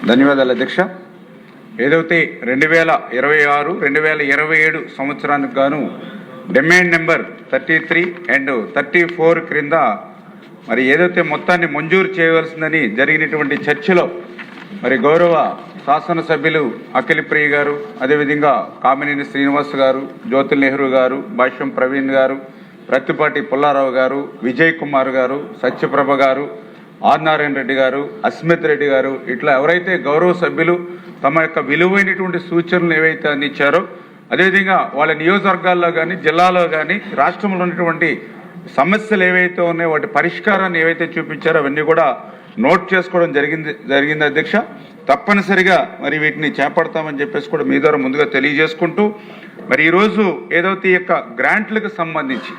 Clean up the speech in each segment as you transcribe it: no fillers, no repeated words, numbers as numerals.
ధన్యవాదాలు అధ్యక్ష. ఏదైతే 2026, 2027 సంవత్సరానికి గాను డిమాండ్ నెంబర్ 33 అండ్ 34 క్రింద మరి ఏదైతే మొత్తాన్ని మంజూరు చేయవలసిందని జరిగినటువంటి చర్చలో మరి గౌరవ శాసనసభ్యులు అఖిలప్రియ గారు, అదేవిధంగా కామినేని శ్రీనివాస్ గారు, జ్యోతుల్ నెహ్రూ గారు, భాష్యం ప్రవీణ్ గారు, ప్రత్తిపాటి పుల్లారావు గారు, విజయ్ కుమార్ గారు, సత్యప్రభ గారు, ఆర్ నారాయణ రెడ్డి గారు, అస్మిత్ రెడ్డి గారు, ఇట్లా ఎవరైతే గౌరవ సభ్యులు తమ యొక్క విలువైనటువంటి సూచనలు ఏవైతే అందించారో, అదేవిధంగా వాళ్ళ నియోజకవర్గాల్లో కానీ జిల్లాలో కానీ రాష్ట్రంలో ఉన్నటువంటి సమస్యలు ఏవైతే ఉన్నాయో వాటి పరిష్కారాన్ని ఏవైతే చూపించారో అవన్నీ కూడా నోట్ చేసుకోవడం జరిగింది అధ్యక్ష. తప్పనిసరిగా మరి వీటిని చేపడతామని చెప్పేసి కూడా మీ ద్వారా ముందుగా తెలియజేసుకుంటూ, మరి ఈరోజు ఏదైతే ఈ యొక్క గ్రాంట్లకు సంబంధించి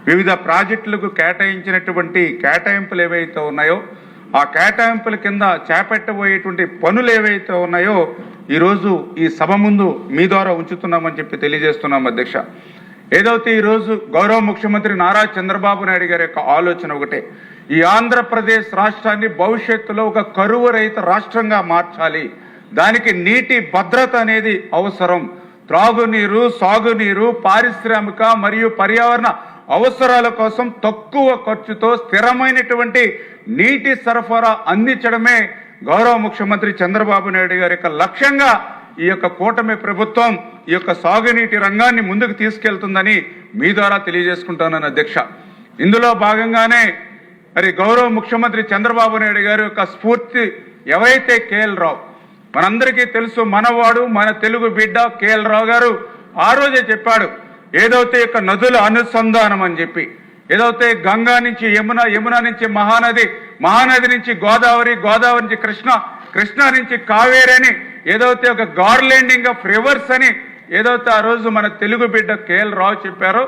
వివిధ ప్రాజెక్టులకు కేటాయించినటువంటి కేటాయింపులు ఏవైతే ఉన్నాయో ఆ కేటాయింపుల కింద చేపట్టబోయేటువంటి పనులు ఏవైతే ఉన్నాయో ఈరోజు ఈ సభ ముందు మీ ద్వారా ఉంచుతున్నామని చెప్పి తెలియజేస్తున్నాం అధ్యక్ష. ఏదైతే ఈరోజు గౌరవ ముఖ్యమంత్రి నారా చంద్రబాబు నాయుడు గారి యొక్క ఆలోచన ఒకటే, ఈ ఆంధ్రప్రదేశ్ రాష్ట్రాన్ని భవిష్యత్తులో ఒక కరువు రహిత రాష్ట్రంగా మార్చాలి. దానికి నీటి భద్రత అనేది అవసరం. త్రాగునీరు, సాగునీరు, పారిశ్రామిక మరియు పర్యావరణ అవసరాల కోసం తక్కువ ఖర్చుతో స్థిరమైనటువంటి నీటి సరఫరా అందించడమే గౌరవ ముఖ్యమంత్రి చంద్రబాబు నాయుడు గారి యొక్క లక్ష్యంగా ఈ యొక్క కూటమి ప్రభుత్వం ఈ యొక్క సాగునీటి రంగాన్ని ముందుకు తీసుకెళ్తుందని మీ ద్వారా తెలియజేసుకుంటున్నాను అధ్యక్ష. ఇందులో భాగంగానే మరి గౌరవ ముఖ్యమంత్రి చంద్రబాబు నాయుడు గారి యొక్క స్ఫూర్తి ఎవరైతే కేఎల్ రావు, మనందరికీ తెలుసు, మనవాడు మన తెలుగు బిడ్డ కేఎల్ రావు గారు ఆ రోజే చెప్పాడు, ఏదైతే యొక్క నదుల అనుసంధానం అని చెప్పి, ఏదైతే గంగా నుంచి యమున, యమున నుంచి మహానది, మహానది నుంచి గోదావరి, గోదావరి నుంచి కృష్ణ, కృష్ణ నుంచి కావేరి అని ఏదైతే ఒక గార్లెండింగ్ ఆఫ్ రివర్స్ అని ఏదైతే ఆ రోజు మన తెలుగు బిడ్డ కేఎల్ రావు చెప్పారో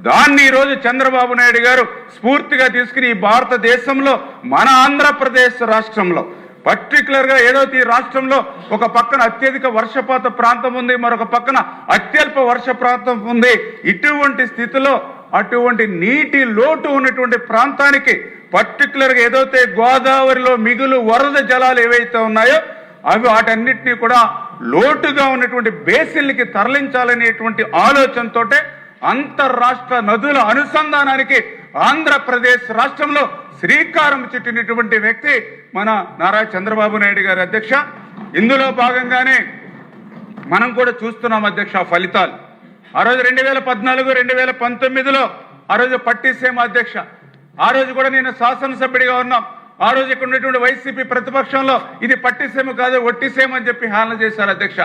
దాన్ని ఈరోజు చంద్రబాబు నాయుడు గారు స్ఫూర్తిగా తీసుకుని ఈ భారతదేశంలో మన ఆంధ్రప్రదేశ్ రాష్ట్రంలో పర్టికులర్గా ఏదైతే ఈ రాష్ట్రంలో ఒక పక్కన అత్యధిక వర్షపాత ప్రాంతం ఉంది, మరొక పక్కన అత్యల్ప వర్ష ప్రాంతం ఉంది. ఇటువంటి స్థితిలో అటువంటి నీటి లోటు ఉన్నటువంటి ప్రాంతానికి పర్టికులర్గా ఏదైతే గోదావరిలో మిగులు వరద జలాలు ఏవైతే ఉన్నాయో అవి వాటన్నిటినీ కూడా లోటుగా ఉన్నటువంటి బేసిన్లకి తరలించాలనేటువంటి ఆలోచనతోటే అంతర్రాష్ట్ర నదుల అనుసంధానానికి ఆంధ్రప్రదేశ్ రాష్ట్రంలో శ్రీకారం చుట్టినటువంటి వ్యక్తి మన నారా చంద్రబాబు నాయుడు గారి అధ్యక్ష. ఇందులో భాగంగానే మనం కూడా చూస్తున్నాం అధ్యక్ష ఫలితాలు. ఆ రోజు 2014, 2019లో ఆ రోజు పట్టిసీమ అధ్యక్ష, ఆ రోజు కూడా నేను శాసనసభ్యుడిగా ఉన్నాం. ఆ రోజు ఇక్కడ ఉన్నటువంటి వైసీపీ ప్రతిపక్షంలో ఇది పట్టిసీమ కాదు ఒట్టిసీమ అని చెప్పి హేళన చేశారు అధ్యక్ష.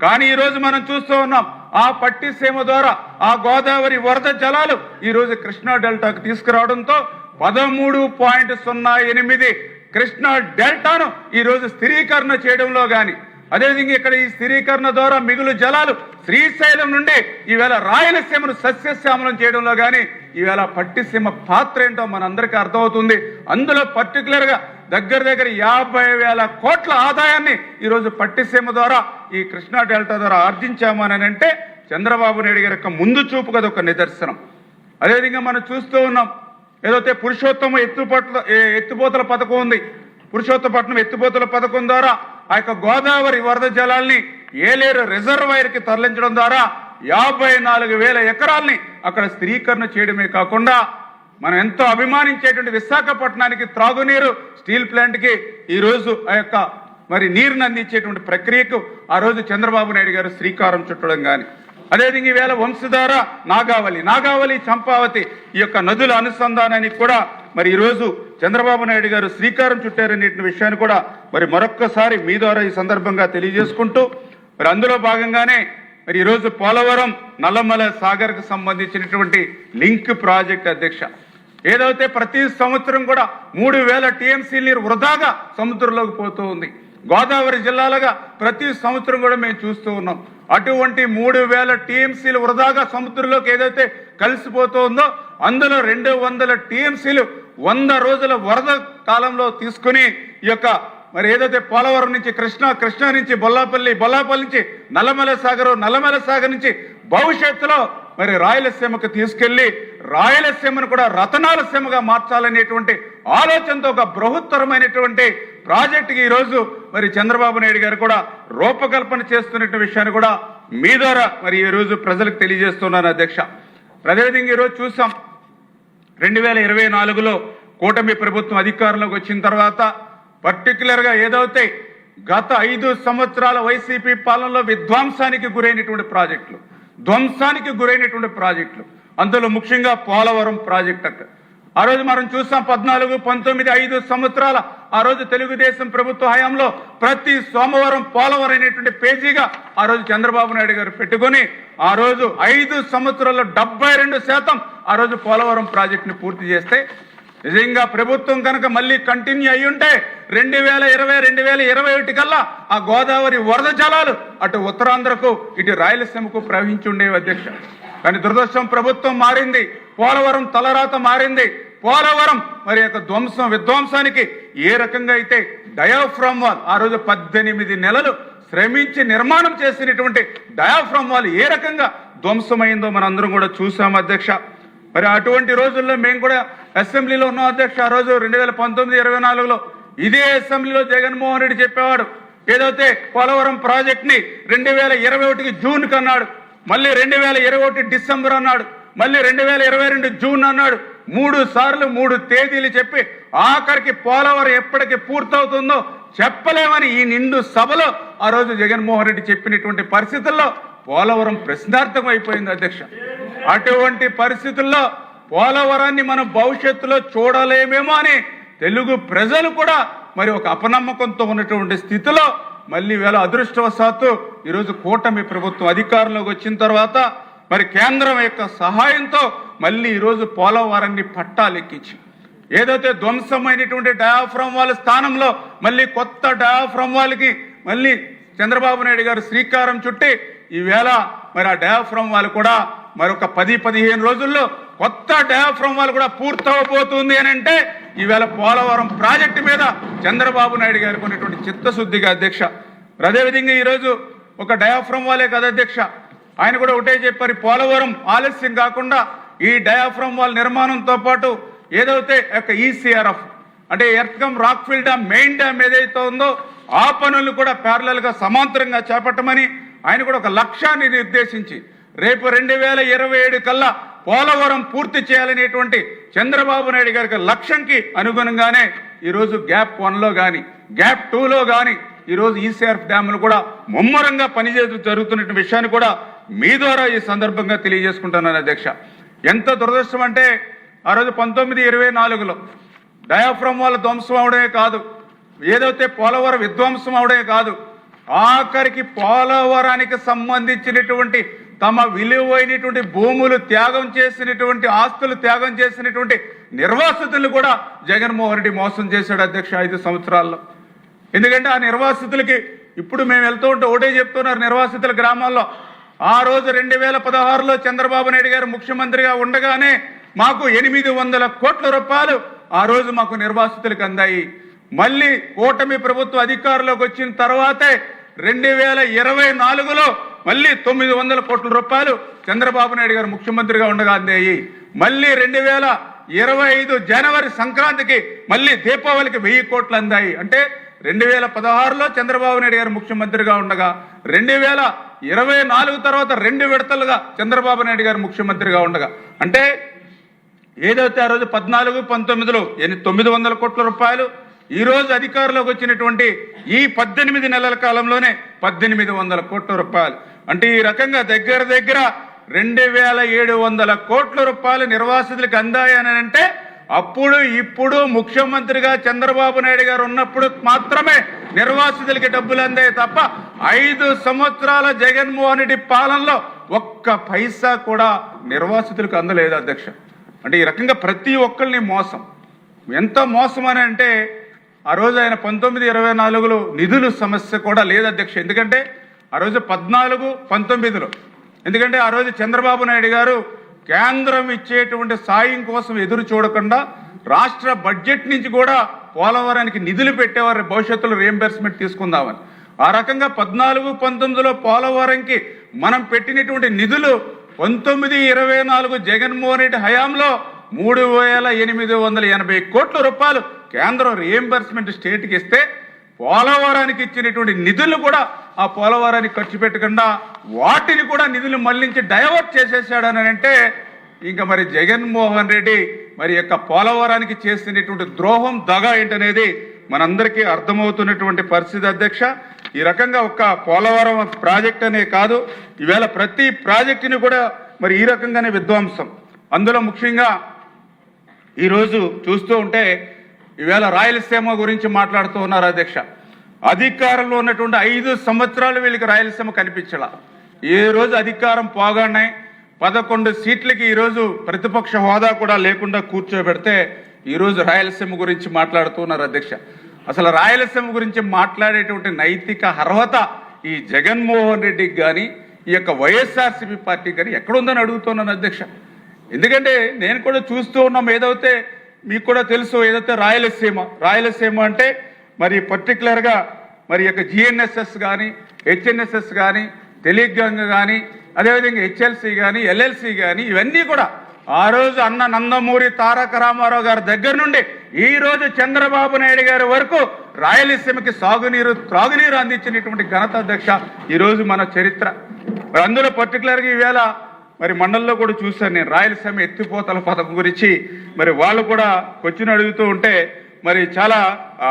కానీ ఈ రోజు మనం చూస్తూ ఉన్నాం, ఆ పట్టిసీమ ద్వారా ఆ గోదావరి వరద జలాలు ఈ రోజు కృష్ణా డెల్టాకు తీసుకురావడంతో 13.08 కృష్ణా డెల్టాను ఈ రోజు స్థిరీకరణ చేయడంలో కానీ, అదేవిధంగా ఇక్కడ ఈ స్థిరీకరణ ద్వారా మిగులు జలాలు శ్రీశైలం నుండి ఈవేళ రాయలసీమను సస్యశ్యామలం చేయడంలో కానీ ఈవేళ పట్టిసీమ పాత్ర ఏంటో మనందరికీ అర్థమవుతుంది. అందులో పర్టికులర్గా దగ్గర 50,000 కోట్ల ఆదాయాన్ని ఈరోజు పట్టిసీమ ద్వారా ఈ కృష్ణా డెల్టా ద్వారా ఆర్జించామని అంటే చంద్రబాబు నాయుడు గారి యొక్క ముందు చూపు కదా ఒక నిదర్శనం. అదేవిధంగా మనం చూస్తూ ఉన్నాం, ఏదైతే పురుషోత్తమ ఎత్తిపోతల పథకం ఉంది, పురుషోత్తపట్నం ఎత్తిపోతల పథకం ద్వారా ఆ యొక్క గోదావరి వరద జలాల్ని ఏలేరు రిజర్వాయర్కి తరలించడం ద్వారా 54,000 ఎకరాల్ని అక్కడ స్థిరీకరణ చేయడమే కాకుండా మనం ఎంతో అభిమానించేటువంటి విశాఖపట్నానికి త్రాగునీరు స్టీల్ ప్లాంట్కి ఈరోజు ఆ యొక్క మరి నీరుని అందించేటువంటి ప్రక్రియకు ఆ రోజు చంద్రబాబు నాయుడు గారు శ్రీకారం చుట్టడం కానీ, అదేవిధంగా ఈవేళ వంశధార, నాగావళి, చంపావతి ఈ యొక్క నదుల అనుసంధానానికి కూడా మరి ఈరోజు చంద్రబాబు నాయుడు గారు శ్రీకారం చుట్టారనే విషయాన్ని కూడా మరి మరొక్కసారి మీ ద్వారా ఈ సందర్భంగా తెలియజేసుకుంటూ, మరి అందులో భాగంగానే మరి ఈరోజు పోలవరం నల్లమల సాగర్కు సంబంధించినటువంటి లింక్ ప్రాజెక్ట్ అధ్యక్ష, ఏదైతే ప్రతి సంవత్సరం కూడా 3,000 టీఎంసీ నీరు వృధాగా సముద్రంలోకి పోతూ ఉంది. గోదావరి జిల్లాలుగా ప్రతి సంవత్సరం కూడా మేము చూస్తూ ఉన్నాం. అటువంటి 3,000 టీఎంసీలు వృధాగా సముద్రంలోకి ఏదైతే కలిసిపోతూ ఉందో అందులో 200 టీఎంసీలు 100 రోజుల వరద కాలంలో తీసుకుని ఈ యొక్క మరి ఏదైతే పోలవరం నుంచి కృష్ణా నుంచి బొల్లాపల్లి నుంచి నల్లమల సాగర్ నుంచి భవిష్యత్తులో మరి రాయలసీమకు తీసుకెళ్లి రాయలసీమను కూడా రతనాల సీమగా మార్చాలనేటువంటి ఆలోచనతో ఒక బృహత్తరమైనటువంటి ప్రాజెక్టుకి ఈరోజు మరి చంద్రబాబు నాయుడు గారు కూడా రూపకల్పన చేస్తున్న విషయాన్ని కూడా మీ ద్వారా మరి ఈరోజు ప్రజలకు తెలియజేస్తున్నాను అధ్యక్ష. అదేవిధంగా ఈరోజు చూసాం 2024లో కూటమి ప్రభుత్వం అధికారంలోకి వచ్చిన తర్వాత పర్టికులర్గా ఏదైతే గత 5 సంవత్సరాల వైసీపీ పాలనలో విధ్వంసానికి గురైనటువంటి ప్రాజెక్టులు, ధ్వంసానికి గురైనటువంటి ప్రాజెక్టులు, అందులో ముఖ్యంగా పోలవరం ప్రాజెక్ట్ అక్కడ ఆ రోజు మనం చూసాం 14, 19, 5 సంవత్సరాల ఆ రోజు తెలుగుదేశం ప్రభుత్వ హయాంలో ప్రతి సోమవారం పోలవరం అనేటువంటి పేజీగా ఆ రోజు చంద్రబాబు నాయుడు గారు పెట్టుకొని ఆ రోజు 5 సంవత్సరాల్లో 72% ఆ రోజు పోలవరం ప్రాజెక్టుని పూర్తి చేస్తే నిజంగా ప్రభుత్వం కనుక మళ్ళీ కంటిన్యూ అయ్యి ఉంటే 2020, 2021 కల్లా ఆ గోదావరి వరద జలాలు అటు ఉత్తరాంధ్రకు ఇటు రాయలసీమకు ప్రవహించి ఉండేవి అధ్యక్ష. కానీ దురదృష్టం ప్రభుత్వం మారింది, పోలవరం తలరాత మారింది. పోలవరం మరి యొక్క విధ్వంసానికి ఏ రకంగా అయితే డయాఫ్రామ్ వాల్ ఆ రోజు 18 నెలలు శ్రమించి నిర్మాణం చేసినటువంటి డయాఫ్రామ్ వాల్ ఏ రకంగా ధ్వంసమైందో మనందరం కూడా చూసాం అధ్యక్ష. మరి అటువంటి రోజుల్లో మేము కూడా అసెంబ్లీలో ఉన్నాం అధ్యక్ష. ఆ రోజు 2019, 24లో ఇదే అసెంబ్లీలో జగన్మోహన్ రెడ్డి చెప్పేవాడు ఏదైతే పోలవరం ప్రాజెక్ట్ని 2021 జూన్ కన్నాడు, మళ్ళీ 2021 డిసెంబర్ అన్నాడు, మళ్ళీ 2022 జూన్ అన్నాడు. 3 సార్లు 3 తేదీలు చెప్పి ఆఖరికి పోలవరం ఎప్పటికి పూర్తవుతుందో చెప్పలేమని ఈ నిండు సభలో ఆ రోజు జగన్మోహన్ రెడ్డి చెప్పినటువంటి పరిస్థితుల్లో పోలవరం ప్రశ్నార్థకం అయిపోయింది అధ్యక్ష. అటువంటి పరిస్థితుల్లో పోలవరాన్ని మనం భవిష్యత్తులో చూడలేమేమో అని తెలుగు ప్రజలు కూడా మరి ఒక అపనమ్మకంతో ఉన్నటువంటి స్థితిలో మళ్ళీ వేళ అదృష్టవశాత్తు ఈరోజు కూటమి ప్రభుత్వం అధికారంలోకి వచ్చిన తర్వాత మరి కేంద్రం యొక్క సహాయంతో మళ్ళీ ఈరోజు పోలవరాన్ని పట్టాలెక్కించి ఏదైతే ధ్వంసమైనటువంటి డయాఫ్రామ్ వాల్ స్థానంలో మళ్ళీ కొత్త డయాఫ్రామ్ వాల్కి మళ్ళీ చంద్రబాబు నాయుడు గారు శ్రీకారం చుట్టి ఈవేళ మరి ఆ డయాఫ్రామ్ వాల్ కూడా మరొక 10-15 రోజుల్లో కొత్త డయాఫ్రామ్ వాల్ కూడా పూర్తవబోతుంది అని అంటే ఈవేళ పోలవరం ప్రాజెక్టు మీద చంద్రబాబు నాయుడు గారికి ఉన్నటువంటి చిత్తశుద్ధిగా అధ్యక్ష. అదేవిధంగా ఈరోజు ఒక డయాఫ్రామ్ వాలే కదా అధ్యక్ష, ఆయన కూడా ఒకటే చెప్పారు, పోలవరం ఆలస్యం కాకుండా ఈ డయాఫ్రామ్ వాల్ నిర్మాణంతో పాటు ఏదైతే ఒక ఈసీఆర్ఎఫ్ అంటే ఎర్త్కమ్ రాక్ఫిల్ డ్యామ్ మెయిన్ డ్యామ్ ఏదైతే ఉందో ఆ పనులు కూడా ప్యారలల్గా సమాంతరంగా చేపట్టమని ఆయన కూడా ఒక లక్ష్యాన్ని నిర్దేశించి రేపు 2027 కల్లా పోలవరం పూర్తి చేయాలనేటువంటి చంద్రబాబు నాయుడు గారికి లక్ష్యంకి అనుగుణంగానే ఈరోజు గ్యాప్ 1లో కానీ గ్యాప్ 2లో కానీ ఈరోజు ఈసీఆర్ఎఫ్ డ్యాములు కూడా ముమ్మరంగా పనిచేస్తూ జరుగుతున్న విషయాన్ని కూడా మీ ద్వారా ఈ సందర్భంగా తెలియజేసుకుంటున్నాను అధ్యక్ష. ఎంత దురదృష్టం అంటే ఆ రోజు 1924లో డయాఫ్రామ్ వాల్ ధ్వంసం అవడమే కాదు, ఏదైతే పోలవరం విధ్వంసం అవడమే కాదు, ఆఖరికి పోలవరానికి సంబంధించినటువంటి తమ విలువైనటువంటి భూములు త్యాగం చేసినటువంటి ఆస్తులు త్యాగం చేసినటువంటి నిర్వాసితులు కూడా జగన్మోహన్ రెడ్డి మోసం చేశాడు అధ్యక్ష 5 సంవత్సరాల్లో. ఎందుకంటే ఆ నిర్వాసితులకి ఇప్పుడు మేము వెళ్తూ ఉంటే ఒకటే చెప్తున్నారు నిర్వాసితుల గ్రామాల్లో, ఆ రోజు 2016లో చంద్రబాబు నాయుడు గారు ముఖ్యమంత్రిగా ఉండగానే మాకు 800 కోట్ల రూపాయలు ఆ రోజు మాకు నిర్వాసితులకు అందాయి. మళ్ళీ కూటమి ప్రభుత్వం అధికారంలోకి వచ్చిన తర్వాతే 2024లో మళ్ళీ 900 కోట్ల రూపాయలు చంద్రబాబు నాయుడు గారు ముఖ్యమంత్రిగా ఉండగా అందాయి. మళ్ళీ 2025 జనవరి సంక్రాంతికి మళ్ళీ దీపావళికి 1000 కోట్లు అందాయి. అంటే 2016లో చంద్రబాబు నాయుడు గారు ముఖ్యమంత్రిగా ఉండగా 2024 తర్వాత 2 విడతలుగా చంద్రబాబు నాయుడు గారు ముఖ్యమంత్రిగా ఉండగా అంటే ఏదైతే ఆ రోజు 14, 19లో 900 కోట్ల రూపాయలు, ఈ రోజు అధికారంలోకి వచ్చినటువంటి ఈ 18 నెలల కాలంలోనే 1800 కోట్ల రూపాయలు. అంటే ఈ రకంగా దగ్గర 2700 కోట్ల రూపాయలు నిర్వాసితులకు అందాయని అంటే అప్పుడు ఇప్పుడు ముఖ్యమంత్రిగా చంద్రబాబు నాయుడు గారు ఉన్నప్పుడు మాత్రమే నిర్వాసితులకి డబ్బులు అందాయి తప్ప 5 సంవత్సరాల జగన్మోహన్ రెడ్డి పాలనలో ఒక్క పైసా కూడా నిర్వాసితులకు అందలేదు అధ్యక్ష. అంటే ఈ రకంగా ప్రతి ఒక్కరిని మోసం, ఎంత మోసం అని అంటే ఆ రోజు ఆయన 1924లో నిధుల సమస్య కూడా లేదు అధ్యక్ష. ఎందుకంటే ఆ రోజు 14, 19లో ఎందుకంటే ఆ రోజు చంద్రబాబు నాయుడు గారు కేంద్రం ఇచ్చేటువంటి సాయం కోసం ఎదురు చూడకుండా రాష్ట్ర బడ్జెట్ నుంచి కూడా పోలవరానికి నిధులు పెట్టేవారు, భవిష్యత్తులో రియంబర్స్మెంట్ తీసుకుందామని. ఆ రకంగా 14, 19లో పోలవరంకి మనం పెట్టినటువంటి నిధులు 19, 24 జగన్మోహన్ రెడ్డి హయాంలో 3,880 కోట్ల రూపాయలు కేంద్రం రియంబర్స్మెంట్ స్టేట్కి ఇస్తే పోలవరానికి ఇచ్చినటువంటి నిధులు కూడా ఆ పోలవరానికి ఖర్చు పెట్టకుండా వాటిని కూడా నిధులు మళ్లించి డైవర్ట్ చేసేసాడని అంటే ఇంకా మరి జగన్మోహన్ రెడ్డి మరి యొక్క పోలవరానికి చేసినటువంటి ద్రోహం దగా ఏంటనేది మనందరికీ అర్థమవుతున్నటువంటి పరిస్థితి అధ్యక్ష. ఈ రకంగా ఒక్క పోలవరం ప్రాజెక్ట్ అనే కాదు, ఈవేళ ప్రతి ప్రాజెక్టుని కూడా మరి ఈ రకంగానే విధ్వంసం. అందులో ముఖ్యంగా ఈరోజు చూస్తూ ఉంటే ఈవేళ రాయలసీమ గురించి మాట్లాడుతూ ఉన్నారు అధ్యక్ష. అధికారంలో ఉన్నటువంటి 5 సంవత్సరాలు వీళ్ళకి రాయలసీమ కనిపించాల. ఏ రోజు అధికారం పోగానే 11 సీట్లకి ఈరోజు ప్రతిపక్ష హోదా కూడా లేకుండా కూర్చోబెడితే ఈరోజు రాయలసీమ గురించి మాట్లాడుతున్నారు అధ్యక్ష. అసలు రాయలసీమ గురించి మాట్లాడేటువంటి నైతిక అర్హత ఈ జగన్మోహన్ రెడ్డికి కానీ ఈ యొక్క వైఎస్ఆర్సీపీ పార్టీకి కానీ ఎక్కడుందని అడుగుతున్నాను అధ్యక్ష. ఎందుకంటే నేను కూడా చూస్తూ ఉన్నాం, ఏదైతే మీకు కూడా తెలుసు, ఏదైతే రాయలసీమ అంటే మరి పర్టికులర్గా మరి యొక్క జిఎన్ఎస్ఎస్ కానీ హెచ్ఎన్ఎస్ఎస్ కానీ టెలిగంగ కానీ అదేవిధంగా హెచ్ఎల్సి కానీ ఎల్ఎల్సి కానీ ఇవన్నీ కూడా ఆ రోజు అన్న నందమూరి తారక రామారావు గారి దగ్గర నుండి ఈ రోజు చంద్రబాబు నాయుడు గారి వరకు రాయలసీమకి త్రాగునీరు అందించినటువంటి ఘనత అధ్యక్ష ఈరోజు మన చరిత్ర. మరి అందులో పర్టికులర్గా ఈవేళ మరి మండలంలో కూడా చూశాను నేను రాయలసీమ ఎత్తిపోతల పథకం గురించి. మరి వాళ్ళు కూడా క్వశ్చన్ అడుగుతూ ఉంటే మరి చాలా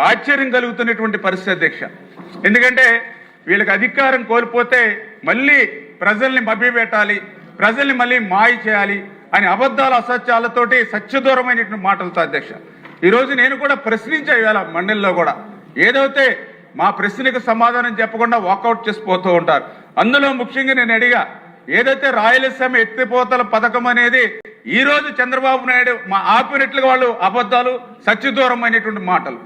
ఆశ్చర్యం కలుగుతున్నటువంటి పరిస్థితి అధ్యక్ష. ఎందుకంటే వీళ్ళకి అధికారం కోల్పోతే మళ్ళీ ప్రజల్ని మభ్యపెట్టాలి, ప్రజల్ని మళ్ళీ మాయ చేయాలి అని అబద్ధాలు అసత్యాలతోటి సత్యదూరమైనటువంటి మాటలతో అధ్యక్ష ఈరోజు నేను కూడా ప్రశ్నించా ఇవాళ మండలిలో కూడా. ఏదైతే మా ప్రశ్నకు సమాధానం చెప్పకుండా వాకౌట్ చేసిపోతూ ఉంటారు. అందులో ముఖ్యంగా నేను అడిగా, ఏదైతే రాయలసీమ ఎత్తిపోతల పథకం అనేది ఈ రోజు చంద్రబాబు నాయుడు మా ఆపినట్లుగా వాళ్ళు అబద్ధాలు సత్యదూరమైనటువంటి మాటలు.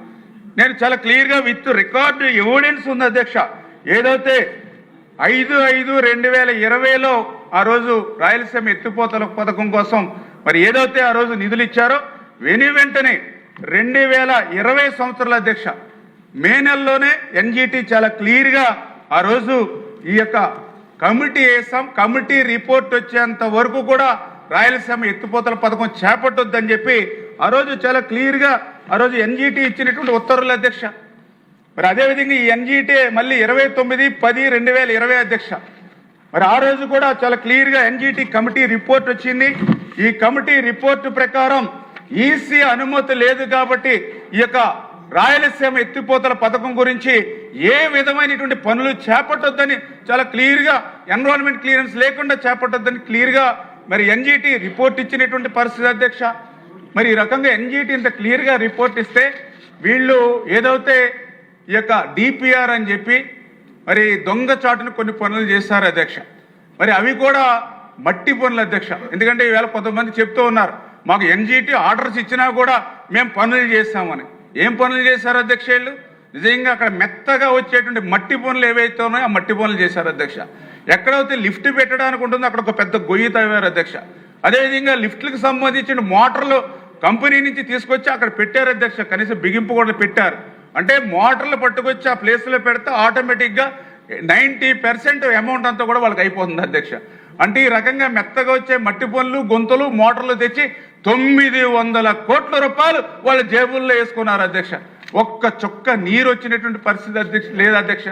నేను చాలా క్లియర్గా విత్ రికార్డు ఎవిడెన్స్ ఉంది అధ్యక్ష. ఏదైతే 5/5/2020లో ఆ రోజు రాయలసీమ ఎత్తిపోతల పథకం కోసం మరి ఏదైతే ఆ రోజు నిధులు ఇచ్చారో వెంటనే 2020 సంవత్సరాల అధ్యక్ష మే నెలలోనే ఎన్జిటి చాలా క్లియర్గా ఆ రోజు ఈ యొక్క కమిటీ వేసాం. కమిటీ రిపోర్ట్ వచ్చేంత వరకు కూడా రాయలసీమ ఎత్తిపోతల పథకం చేపట్టొద్దని చెప్పి ఆ రోజు చాలా క్లియర్గా ఆ రోజు ఎన్జిటి ఇచ్చినటువంటి ఉత్తర్వులు అధ్యక్ష. మరి అదేవిధంగా ఈ ఎన్జిటి మళ్ళీ 29/10/2020 అధ్యక్ష. మరి ఆ రోజు కూడా చాలా క్లియర్గా ఎన్జిటి కమిటీ రిపోర్ట్ వచ్చింది. ఈ కమిటీ రిపోర్టు ప్రకారం ఈసీ అనుమతి లేదు కాబట్టి ఈ యొక్క రాయలసీమ ఎత్తిపోతల పథకం గురించి ఏ విధమైనటువంటి పనులు చేపట్టొద్దని చాలా క్లియర్గా ఎన్విరాన్మెంట్ క్లియరెన్స్ లేకుండా చేపట్టొద్దని క్లియర్గా మరి ఎన్జిటి రిపోర్ట్ ఇచ్చినటువంటి పరిస్థితి అధ్యక్ష. మరి ఈ రకంగా ఎన్జిటి ఇంత క్లియర్గా రిపోర్ట్ ఇస్తే వీళ్ళు ఏదైతే ఈ యొక్క డిపిఆర్ అని చెప్పి మరి దొంగచాటును కొన్ని పనులు చేశారు అధ్యక్ష. మరి అవి కూడా మట్టి పనులు అధ్యక్ష. ఎందుకంటే ఈవేళ కొంతమంది చెప్తూ ఉన్నారు, మాకు ఎన్జిటి ఆర్డర్స్ ఇచ్చినా కూడా మేము పనులు చేస్తామని. ఏం పనులు చేశారు అధ్యక్ష వీళ్ళు? నిజంగా అక్కడ మెత్తగా వచ్చేటువంటి మట్టి పనులు ఏవైతే ఉన్నాయో ఆ మట్టి పనులు చేశారు అధ్యక్ష. ఎక్కడైతే లిఫ్ట్ పెట్టడానికి ఉంటుందో అక్కడ ఒక పెద్ద గొయ్యి తవ్వారు అధ్యక్ష. అదేవిధంగా లిఫ్ట్లకు సంబంధించిన మోటార్లు కంపెనీ నుంచి తీసుకొచ్చి అక్కడ పెట్టారు అధ్యక్ష. కనీసం బిగింపు కూడా పెట్టారు. అంటే మోటార్లు పట్టుకొచ్చి ఆ ప్లేస్లో పెడితే ఆటోమేటిక్గా 90% అమౌంట్ అంతా కూడా వాళ్ళకి అయిపోతుంది అధ్యక్ష. అంటే ఈ రకంగా మెత్తగా వచ్చే మట్టి పనులు గొంతులు మోటార్లు తెచ్చి 900 కోట్ల రూపాయలు వాళ్ళ జేబుల్లో వేసుకున్నారు అధ్యక్ష. ఒక్క చుక్క నీరు వచ్చినటువంటి పరిస్థితి అధ్యక్ష లేదు అధ్యక్ష.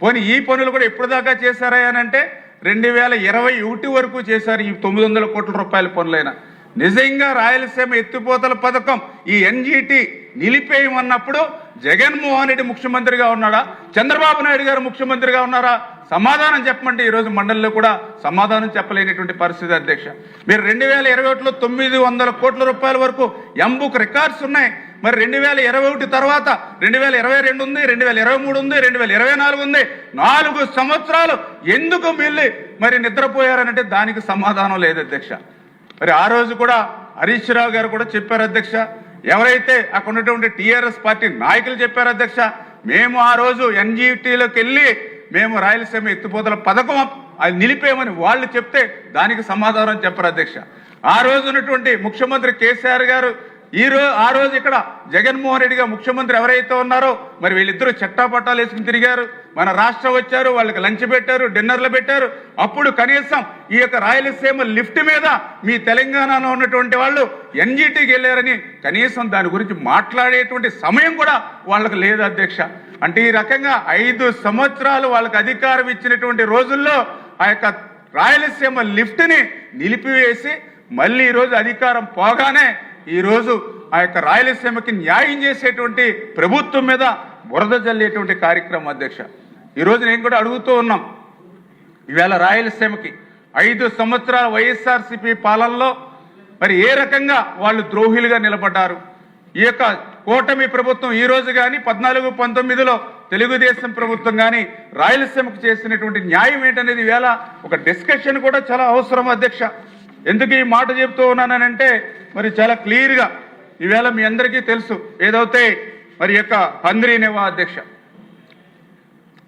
పోనీ ఈ పనులు కూడా ఎప్పుడు దాకా చేశారా అని అంటే 2021 వరకు చేశారు ఈ 900 కోట్ల రూపాయల పనులైనా. నిజంగా రాయలసీమ ఎత్తిపోతల పథకం ఈ ఎన్జిటి నిలిపేయమన్నప్పుడు జగన్మోహన్ రెడ్డి ముఖ్యమంత్రిగా ఉన్నాడా, చంద్రబాబు నాయుడు గారు ముఖ్యమంత్రిగా ఉన్నారా? సమాధానం చెప్పమంటే ఈరోజు మండలిలో కూడా సమాధానం చెప్పలేనటువంటి పరిస్థితి అధ్యక్ష. మీరు 2021లో 900 కోట్ల రూపాయల వరకు ఎంబుక్ రికార్డ్స్ ఉన్నాయి. మరి 2021 తర్వాత 2022 ఉంది, 2023 ఉంది, 2024 ఉంది. 4 సంవత్సరాలు ఎందుకు వీళ్ళు మరి నిద్రపోయారనంటే దానికి సమాధానం లేదు అధ్యక్ష. మరి ఆ రోజు కూడా హరీష్ రావు గారు కూడా చెప్పారు అధ్యక్ష. ఎవరైతే అక్కడ ఉన్నటువంటి టీఆర్ఎస్ పార్టీ నాయకులు చెప్పారు అధ్యక్ష, మేము ఆ రోజు ఎన్జిటిలోకి వెళ్ళి మేము రాయలసీమ ఎత్తిపోతల పథకం అది నిలిపేమని వాళ్ళు చెప్తే దానికి సమాధానం చెప్పారు అధ్యక్ష. ఆ రోజు ఉన్నటువంటి ముఖ్యమంత్రి కేసీఆర్ గారు ఆ రోజు ఇక్కడ జగన్మోహన్ రెడ్డిగా ముఖ్యమంత్రి ఎవరైతే ఉన్నారో మరి వీళ్ళిద్దరూ చట్టాపట్టాలు వేసుకుని తిరిగారు, మన రాష్ట్రం వచ్చారు, వాళ్ళకి లంచ్ పెట్టారు, డిన్నర్లు పెట్టారు. అప్పుడు కనీసం ఈ యొక్క రాయలసీమ లిఫ్ట్ మీద మీ తెలంగాణలో ఉన్నటువంటి వాళ్ళు ఎన్జీటీకి వెళ్ళారని కనీసం దాని గురించి మాట్లాడేటువంటి సమయం కూడా వాళ్ళకి లేదు అధ్యక్ష. అంటే ఈ రకంగా 5 సంవత్సరాలు వాళ్ళకి అధికారం ఇచ్చినటువంటి రోజుల్లో ఆ యొక్క రాయలసీమ లిఫ్ట్ని నిలిపివేసి మళ్ళీ ఈరోజు అధికారం పోగానే ఈరోజు ఆ యొక్క రాయలసీమకి న్యాయం చేసేటువంటి ప్రభుత్వం మీద బురద జల్లేటువంటి కార్యక్రమం అధ్యక్ష. ఈరోజు నేను కూడా అడుగుతూ ఉన్నాం, ఈవేళ రాయలసీమకి 5 సంవత్సరాల వైఎస్ఆర్సీపీ పాలనలో మరి ఏ రకంగా వాళ్ళు ద్రోహులుగా నిలబడ్డారు. ఈ యొక్క కూటమి ప్రభుత్వం ఈ రోజు కానీ 14-19లో తెలుగుదేశం ప్రభుత్వం కానీ రాయలసీమకు చేసినటువంటి న్యాయం ఏంటనేది ఈవేళ ఒక డిస్కషన్ కూడా చాలా అవసరం అధ్యక్ష. ఎందుకు ఈ మాట చెప్తూ ఉన్నానంటే మరి చాలా క్లియర్గా ఈవేళ మీ అందరికీ తెలుసు ఏదైతే మరి యొక్క హంద్రీనేవా అధ్యక్ష.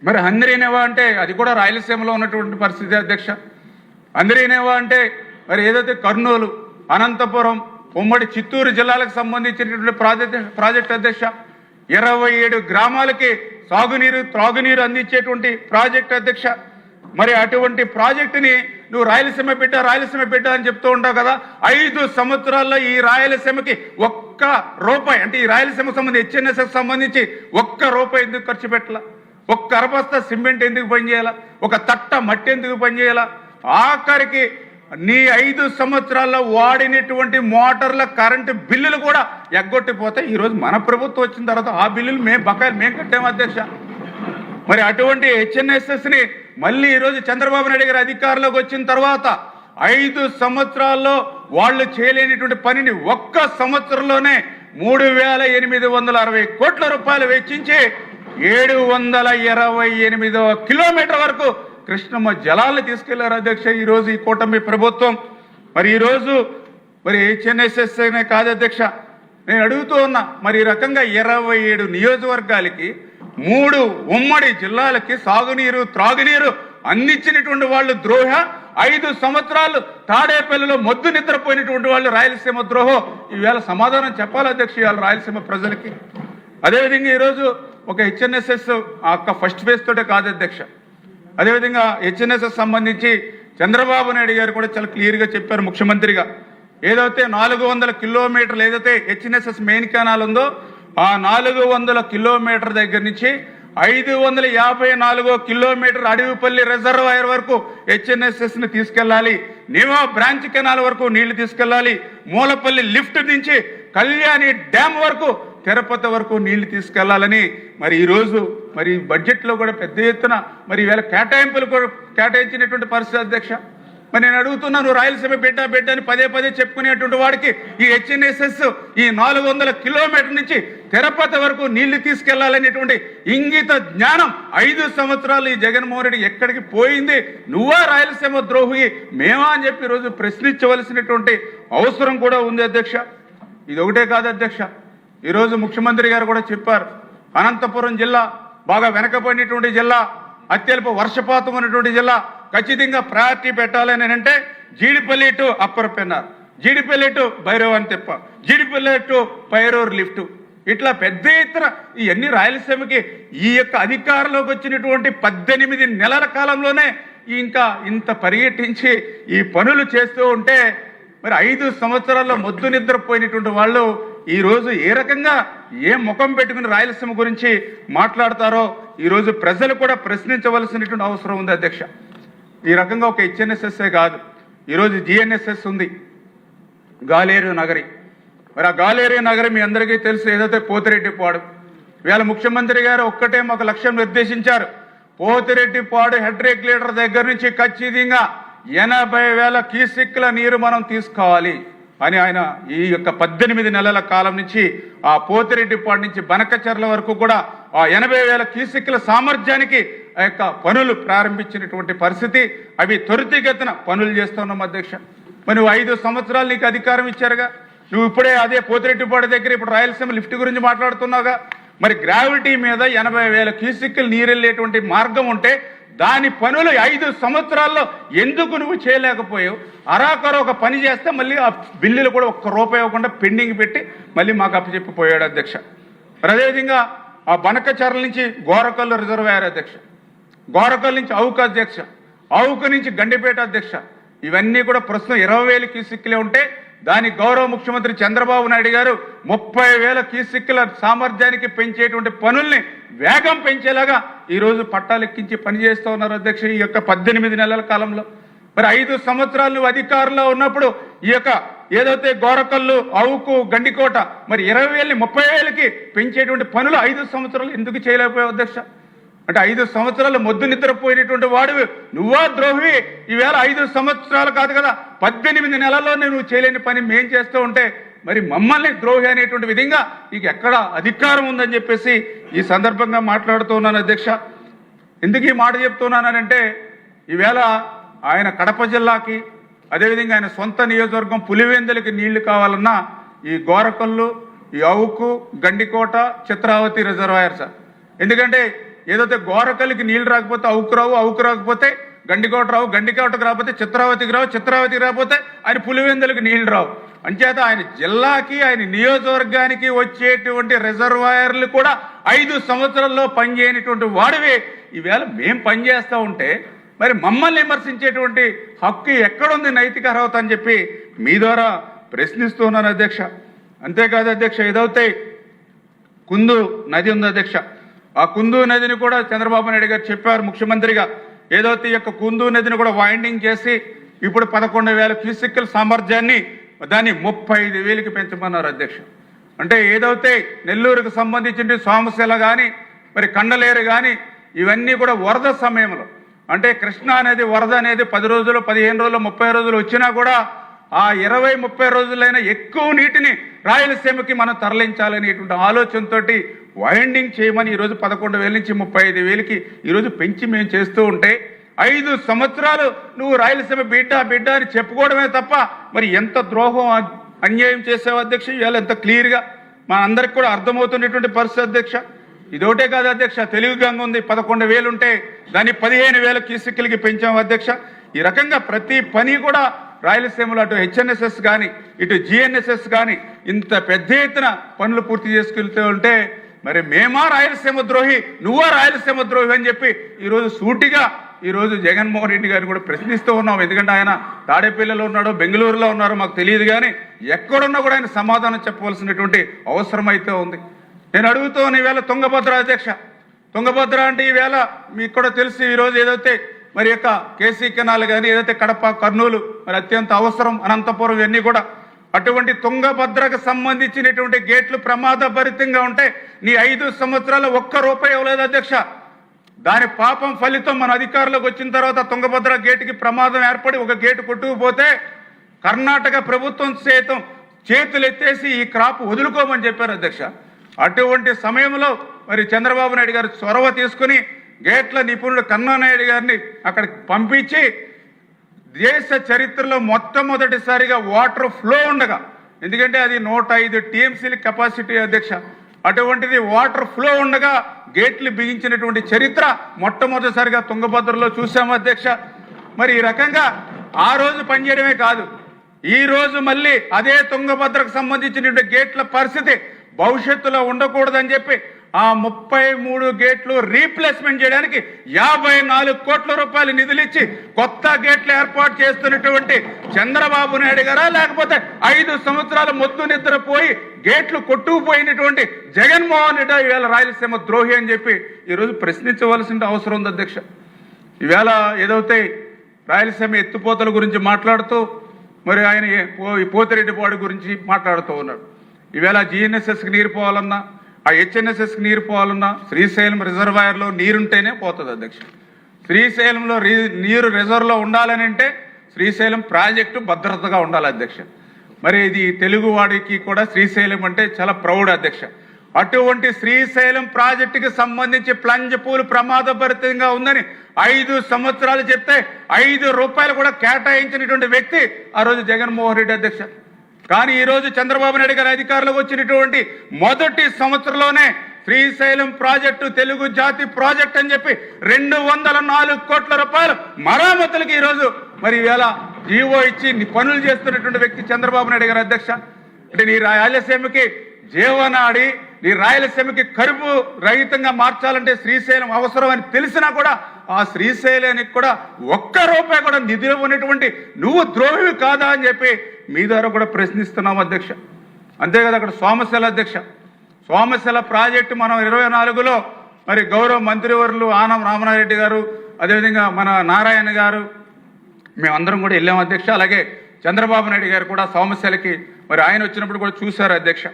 మరి హంద్రీనేవా అంటే అది కూడా రాయలసీమలో ఉన్నటువంటి పరిస్థితి అధ్యక్ష. హంద్రీనేవా అంటే మరి ఏదైతే కర్నూలు, అనంతపురం, ఉమ్మడి చిత్తూరు జిల్లాలకు సంబంధించినటువంటి ప్రాజెక్ట్ అధ్యక్ష. 27 గ్రామాలకి సాగునీరు, త్రాగునీరు అందించేటువంటి ప్రాజెక్ట్ అధ్యక్ష. మరి అటువంటి ప్రాజెక్టుని నువ్వు రాయలసీమ బిడ్డ అని చెప్తూ ఉంటావు కదా. 5 సంవత్సరాల్లో ఈ రాయలసీమకి ఒక్క రూపాయి, అంటే ఈ రాయలసీమకు సంబంధించి హెచ్ఎన్ఎస్ఎస్ సంబంధించి ఒక్క రూపాయి ఎందుకు ఖర్చు పెట్టాల? ఒక్క అరబస్తా సిమెంట్ ఎందుకు పనిచేయాలా? ఒక తట్ట మట్టి ఎందుకు పనిచేయాలా? ఆఖరికి నీ 5 సంవత్సరాల్లో వాడినటువంటి మోటార్ల కరెంటు బిల్లులు కూడా ఎగ్గొట్టిపోతే ఈరోజు మన ప్రభుత్వం వచ్చిన తర్వాత ఆ బిల్లులు బకాయిలు మేము కట్టాము అధ్యక్ష. మరి అటువంటి హెచ్ఎన్ఎస్ఎస్ని మళ్ళీ ఈరోజు చంద్రబాబు నాయుడు గారు అధికారంలోకి వచ్చిన తర్వాత 5 సంవత్సరాల్లో వాళ్ళు చేయలేనిటువంటి పనిని ఒక్క సంవత్సరంలోనే 3,860 కోట్ల రూపాయలు వెచ్చించి 728వ కిలోమీటర్ వరకు కృష్ణమ్మ జలాలను తీసుకెళ్లారు అధ్యక్ష ఈరోజు ఈ కూటమి ప్రభుత్వం. మరి ఈరోజు మరి హెచ్ఎన్ఎస్ఎస్ అనే కాదు అధ్యక్ష, నేను అడుగుతూ ఉన్నా, మరి ఈ రకంగా 27 నియోజకవర్గాలకి 3 ఉమ్మడి జిల్లాలకి సాగునీరు, త్రాగునీరు అందించినటువంటి వాళ్ళు ద్రోహ, 5 సంవత్సరాలు తాడేపల్లిలో మొద్దు నిద్రపోయినటువంటి వాళ్ళు రాయలసీమ ద్రోహం. ఈవేళ సమాధానం చెప్పాలి అధ్యక్ష ఇవాళ రాయలసీమ ప్రజలకి. అదేవిధంగా ఈరోజు ఒక హెచ్ఎన్ఎస్ఎస్ ఫస్ట్ ఫేజ్ తోటే కాదు అధ్యక్ష. అదేవిధంగా హెచ్ఎన్ఎస్ఎస్ సంబంధించి చంద్రబాబు నాయుడు గారు కూడా చాలా క్లియర్గా చెప్పారు ముఖ్యమంత్రిగా. ఏదైతే 400 కిలోమీటర్లు ఏదైతే హెచ్ఎన్ఎస్ఎస్ మెయిన్ కెనాల్ ఉందో ఆ 400 కిలోమీటర్ దగ్గర నుంచి 554 కిలోమీటర్ అడవిపల్లి రిజర్వాయర్ వరకు హెచ్ఎన్ఎస్ఎస్ని తీసుకెళ్లాలి. నివా బ్రాంచ్ కెనాల్ వరకు నీళ్లు తీసుకెళ్లాలి. మూలపల్లి లిఫ్ట్ నుంచి కళ్యాణి డ్యామ్ వరకు, తిరుపతి వరకు నీళ్లు తీసుకెళ్లాలని మరి ఈరోజు మరి బడ్జెట్లో కూడా పెద్ద ఎత్తున మరి ఈవేళ కేటాయింపులు కూడా కేటాయించినటువంటి పరిస్థితి అధ్యక్ష. మరి నేను అడుగుతున్నాను, రాయలసీమ బిడ్డ అని పదే చెప్పుకునేటువంటి వాడికి ఈ హెచ్ఎన్ఎస్ఎస్ ఈ 400 కిలోమీటర్ నుంచి తిరుపతి వరకు నీళ్లు తీసుకెళ్లాలనేటువంటి ఇంగిత జ్ఞానం 5 సంవత్సరాలు ఈ జగన్మోహన్ రెడ్డి ఎక్కడికి పోయింది? నువ్వా రాయలసీమ ద్రోహి మేమా అని చెప్పి ఈరోజు ప్రశ్నించవలసినటువంటి అవసరం కూడా ఉంది అధ్యక్ష. ఇది ఒకటే కాదు అధ్యక్ష, ఈరోజు ముఖ్యమంత్రి గారు కూడా చెప్పారు, అనంతపురం జిల్లా బాగా వెనకబడినటువంటి జిల్లా, అత్యల్ప వర్షపాతం ఉన్నటువంటి జిల్లా, ఖచ్చితంగా ప్రయారిటీ పెట్టాలని అంటే Jeedipalli to upper Pennar, Jeedipalli to Bhairavan Tippa, Jeedipalli to పైరూరు lift, ఇట్లా పెద్ద ఎత్తున ఇవన్నీ రాయలసీమకి ఈ యొక్క అధికారంలోకి వచ్చినటువంటి 18 నెలల కాలంలోనే ఇంకా ఇంత పర్యటించి ఈ పనులు చేస్తూ ఉంటే మరి 5 సంవత్సరాల్లో మొద్దు నిద్రపోయినటువంటి వాళ్ళు ఈరోజు ఏ రకంగా ఏ ముఖం పెట్టుకుని రాయలసీమ గురించి మాట్లాడతారో ఈరోజు ప్రజలు కూడా ప్రశ్నించవలసినటువంటి అవసరం ఉంది అధ్యక్ష. ఈ రకంగా ఒక హెచ్ఎన్ఎస్ఎస్ఏ కాదు, ఈరోజు జిఎన్ఎస్ఎస్ ఉంది, గాలేరు నగరి. మరి ఆ గాలేరు నగరి మీ అందరికీ తెలుసు, ఏదైతే పోతిరెడ్డిపాడు. ఇవాళ ముఖ్యమంత్రి గారు ఒక్కటే మాకు లక్ష్యం నిర్దేశించారు, పోతిరెడ్డిపాడు హెడ్ రెగ్యులేటర్ దగ్గర నుంచి ఖచ్చితంగా 80,000 క్యూసెక్కుల నీరు మనం తీసుకోవాలి అని ఆయన ఈ యొక్క 18 నెలల కాలం నుంచి ఆ పోతిరెడ్డిపాడు నుంచి బనకచర్ల వరకు కూడా ఆ 80,000 క్యూసెక్కుల సామర్థ్యానికి ఆ యొక్క పనులు ప్రారంభించినటువంటి పరిస్థితి. అవి త్వరితగతిన పనులు చేస్తున్నాం అధ్యక్ష. మరి నువ్వు 5 సంవత్సరాలు నీకు అధికారం ఇచ్చారుగా, నువ్వు ఇప్పుడే అదే పోతిరెడ్డిపాడు దగ్గర ఇప్పుడు రాయలసీమ లిఫ్ట్ గురించి మాట్లాడుతున్నావుగా. మరి గ్రావిటీ మీద 80,000 క్యూసెక్కులు నీరు వెళ్ళేటువంటి మార్గం ఉంటే దాని పనులు 5 సంవత్సరాల్లో ఎందుకు నువ్వు చేయలేకపోయావు? అరాకొర ఒక పని చేస్తే మళ్ళీ ఆ బిల్లులు కూడా ఒక్క రూపాయి ఇవ్వకుండా పెండింగ్ పెట్టి మళ్ళీ మాకు అప్పచెప్పిపోయాడు అధ్యక్ష. మరి అదేవిధంగా ఆ బనకచర్ల నుంచి గోరకల్లు రిజర్వాయర్ అధ్యక్ష, గోరకల్ నుంచి అవుకు అధ్యక్ష, అవుకు నుంచి గండిపేట అధ్యక్ష, ఇవన్నీ కూడా ప్రస్తుతం 20,000 క్యూసెక్కులే ఉంటే దానికి గౌరవ ముఖ్యమంత్రి చంద్రబాబు నాయుడు గారు 30,000 క్యూసెక్కుల సామర్థ్యానికి పెంచేటువంటి పనుల్ని వేగం పెంచేలాగా ఈరోజు పట్టాలెక్కించి పనిచేస్తూ ఉన్నారు అధ్యక్ష. ఈ యొక్క 18 నెలల కాలంలో మరి 5 సంవత్సరాలు నువ్వు అధికారంలో ఉన్నప్పుడు ఈ యొక్క ఏదైతే గోరకల్లు అవుకు గండికోట మరి 20,000ని 30,000కి పెంచేటువంటి పనులు 5 సంవత్సరాలు ఎందుకు చేయలేకపోయావు అధ్యక్ష? అంటే 5 సంవత్సరాలు మొద్దు నిద్రపోయినటువంటి వాడివి నువ్వా ద్రోహి? ఈవేళ 5 సంవత్సరాలు కాదు కదా 18 నెలల్లో నువ్వు చేయలేని పని మేం చేస్తూ ఉంటే మరి మమ్మల్ని ద్రోహి అనేటువంటి విధంగా నీకు ఎక్కడ అధికారం ఉందని చెప్పేసి ఈ సందర్భంగా మాట్లాడుతూ ఉన్నాను అధ్యక్ష. ఎందుకు ఈ మాట చెప్తున్నానంటే ఈవేళ ఆయన కడప జిల్లాకి అదేవిధంగా ఆయన సొంత నియోజకవర్గం పులివెందులకి నీళ్లు కావాలన్నా ఈ గోరకల్లు, ఈ అవుకు, గండికోట, చిత్రావతి రిజర్వాయర్ సార్. ఎందుకంటే ఏదైతే గోరకల్లికి నీళ్లు రాకపోతే అవుకు రావు, అవుకు రాకపోతే గండికోట రావు, గండికోటకు రాకపోతే చిత్రావతికి రావు, చిత్రావతికి రాకపోతే ఆయన పులివెందులకు నీళ్లు రావు. అంచేత ఆయన జిల్లాకి ఆయన నియోజకవర్గానికి వచ్చేటువంటి రిజర్వాయర్లు కూడా 5 సంవత్సరాల్లో పనిచేయనటువంటి వాడివి ఈవేళ మేం పనిచేస్తూ ఉంటే మరి మమ్మల్ని విమర్శించేటువంటి హక్కు ఎక్కడుంది, నైతిక అర్హత అని చెప్పి మీ ద్వారా ప్రశ్నిస్తున్నాను అధ్యక్ష. అంతేకాదు అధ్యక్ష, ఏదైతే కుందు నది ఉంది అధ్యక్ష, ఆ కుందు నదిని కూడా చంద్రబాబు నాయుడు గారు చెప్పారు ముఖ్యమంత్రిగా, ఏదైతే ఈ యొక్క కుందు నదిని కూడా వైండింగ్ చేసి ఇప్పుడు 11,000 క్యూసెక్కుల సామర్థ్యాన్ని దాన్ని 35,000కి పెంచమన్నారు అధ్యక్ష. అంటే ఏదైతే నెల్లూరుకు సంబంధించిన సోమశిల కానీ మరి కండలేరు కానీ ఇవన్నీ కూడా వరద సమయంలో అంటే కృష్ణా అనేది వరద అనేది 10 రోజులు, 15 రోజులు, 30 రోజులు వచ్చినా కూడా ఆ 20-30 రోజులైనా ఎక్కువ నీటిని రాయలసీమకి మనం తరలించాలనేటువంటి ఆలోచనతో వైండింగ్ చేయమని ఈరోజు 11,000 నుంచి 35,000కి ఈరోజు పెంచి మేము చేస్తూ ఉంటే 5 సంవత్సరాలు నువ్వు రాయలసీమ బిడ్డ అని చెప్పుకోవడమే తప్ప మరి ఎంత ద్రోహం అన్యాయం చేసావు అధ్యక్ష. ఇవాళ ఎంత క్లియర్గా మా అందరికి కూడా అర్థమవుతున్నటువంటి పరిస్థితి అధ్యక్ష. ఇదోటే కాదు అధ్యక్ష, తెలుగు గంగ ఉంది 11,000 ఉంటే దాన్ని 15,000 క్యూసెక్కులకి పెంచాము అధ్యక్ష. ఈ రకంగా ప్రతి పని కూడా రాయలసీమలో అటు హెచ్ఎన్ఎస్ఎస్ కానీ ఇటు జిఎన్ఎస్ఎస్ కానీ ఇంత పెద్ద ఎత్తున పనులు పూర్తి చేసుకెళ్తూ ఉంటే మరి మేమా రాయలసీమ ద్రోహి, నువ్వా రాయలసీమ ద్రోహి అని చెప్పి ఈరోజు సూటిగా ఈరోజు జగన్మోహన్ రెడ్డి గారిని కూడా ప్రశ్నిస్తూ ఉన్నాం. ఎందుకంటే ఆయన తాడేపల్లిలో ఉన్నాడో బెంగళూరులో ఉన్నారో మాకు తెలియదు, కానీ ఎక్కడున్నా కూడా ఆయన సమాధానం చెప్పవలసినటువంటి అవసరం అయితే ఉంది. నేను అడుగుతాను ఈవేళ తుంగభద్ర అధ్యక్ష, తుంగభద్ర అంటే ఈవేళ మీకు కూడా తెలిసి ఈరోజు ఏదైతే మరి యొక్క కేసీ కెనాల్ కానీ ఏదైతే కడప, కర్నూలు మరి అత్యంత అవసరం, అనంతపురం ఇవన్నీ కూడా అటువంటి తుంగభద్రకు సంబంధించినటువంటి గేట్లు ప్రమాదభరితంగా ఉంటే నీ 5 సంవత్సరాలు ఒక్క రూపాయి ఇవ్వలేదు అధ్యక్ష. దాని పాపం ఫలితం మన అధికారులకు వచ్చిన తర్వాత తుంగభద్ర గేటుకి ప్రమాదం ఏర్పడి ఒక గేటు కొట్టుకుపోతే కర్ణాటక ప్రభుత్వం సైతం చేతులు ఎత్తేసి ఈ క్రాప్ వదులుకోమని చెప్పారు అధ్యక్ష. అటువంటి సమయంలో మరి చంద్రబాబు నాయుడు గారు చొరవ తీసుకుని గేట్ల నిపుణుడు కన్నానాయుడు గారిని అక్కడికి పంపించి దేశ చరిత్రలో మొట్టమొదటిసారిగా వాటర్ ఫ్లో ఉండగా, ఎందుకంటే అది 105 టీఎంసీల కెపాసిటీ అధ్యక్ష, అటువంటిది వాటర్ ఫ్లో ఉండగా గేట్లు బిగించినటువంటి చరిత్ర మొట్టమొదటిసారిగా తుంగభద్రలో చూసాము అధ్యక్ష. మరి ఈ రకంగా ఆ రోజు పనిచేయడమే కాదు, ఈ రోజు మళ్ళీ అదే తుంగభద్రకు సంబంధించినటువంటి గేట్ల పరిస్థితి భవిష్యత్తులో ఉండకూడదని చెప్పి ఆ 33 గేట్లు రీప్లేస్మెంట్ చేయడానికి 54 కోట్ల రూపాయలు నిధులు ఇచ్చి కొత్త గేట్లు ఏర్పాటు చేస్తున్నటువంటి చంద్రబాబు నాయుడు గారా, లేకపోతే 5 సంవత్సరాల మొద్దు నిద్రపోయి గేట్లు కొట్టుకుపోయినటువంటి జగన్మోహన్ రెడ్డి ఈవేళ రాయలసీమ ద్రోహి అని చెప్పి ఈరోజు ప్రశ్నించవలసిన అవసరం ఉంది అధ్యక్ష. ఈవేళ ఏదైతే రాయలసీమ ఎత్తుపోతల గురించి మాట్లాడుతూ మరి ఆయన పోతిరెడ్డిపాడు గురించి మాట్లాడుతూ ఉన్నాడు. ఈవేళ జిఎన్ఎస్ఎస్కి నీరు పోవాలన్నా, ఆ హెచ్ఎన్ఎస్ఎస్కి నీరు పోవాలన్నా శ్రీశైలం రిజర్వాయర్లో నీరుంటేనే పోతుంది అధ్యక్ష. శ్రీశైలంలో నీరు రిజర్వ్లో ఉండాలని అంటే శ్రీశైలం ప్రాజెక్టు భద్రతగా ఉండాలి అధ్యక్ష. మరి ఇది తెలుగువాడికి కూడా శ్రీశైలం అంటే చాలా ప్రౌడ్ అధ్యక్ష. అటువంటి శ్రీశైలం ప్రాజెక్టుకి సంబంధించి ప్లంజ్ పూల్ ప్రమాదభరితంగా ఉందని 5 సంవత్సరాలు చెప్తే 5 రూపాయలు కూడా కేటాయించినటువంటి వ్యక్తి ఆ రోజు జగన్మోహన్ రెడ్డి అధ్యక్ష. కానీ ఈరోజు చంద్రబాబు నాయుడు గారి అధికారంలోకి వచ్చినటువంటి మొదటి సంవత్సరంలోనే శ్రీశైలం ప్రాజెక్టు తెలుగు జాతి ప్రాజెక్ట్ అని చెప్పి 204 కోట్ల రూపాయలు మరామతులకి ఈరోజు మరి ఈవేళ జీవో ఇచ్చి పనులు చేస్తున్నటువంటి వ్యక్తి చంద్రబాబు నాయుడు గారు అధ్యక్ష. అంటే నీ రాయలసీమకి జీవనాడి, నీ రాయలసీమకి కరువు రహితంగా మార్చాలంటే శ్రీశైలం అవసరం అని తెలిసినా కూడా ఆ శ్రీశైలానికి కూడా ఒక్క రూపాయి కూడా నిధులు ఉన్నటువంటి నువ్వు ద్రోహివి కాదా అని చెప్పి మీ ద్వారా కూడా ప్రశ్నిస్తున్నాం అధ్యక్ష. అంతే కదా, అక్కడ సోమశిల అధ్యక్ష, సోమశిల ప్రాజెక్టు మనం 24లో మరి గౌరవ మంత్రివర్యులు ఆనం రామనారెడ్డి గారు, అదేవిధంగా మన నారాయణ గారు, మేమందరం కూడా వెళ్ళాం అధ్యక్ష. అలాగే చంద్రబాబు నాయుడు గారు కూడా సోమశిలకి మరి ఆయన వచ్చినప్పుడు కూడా చూశారు అధ్యక్ష.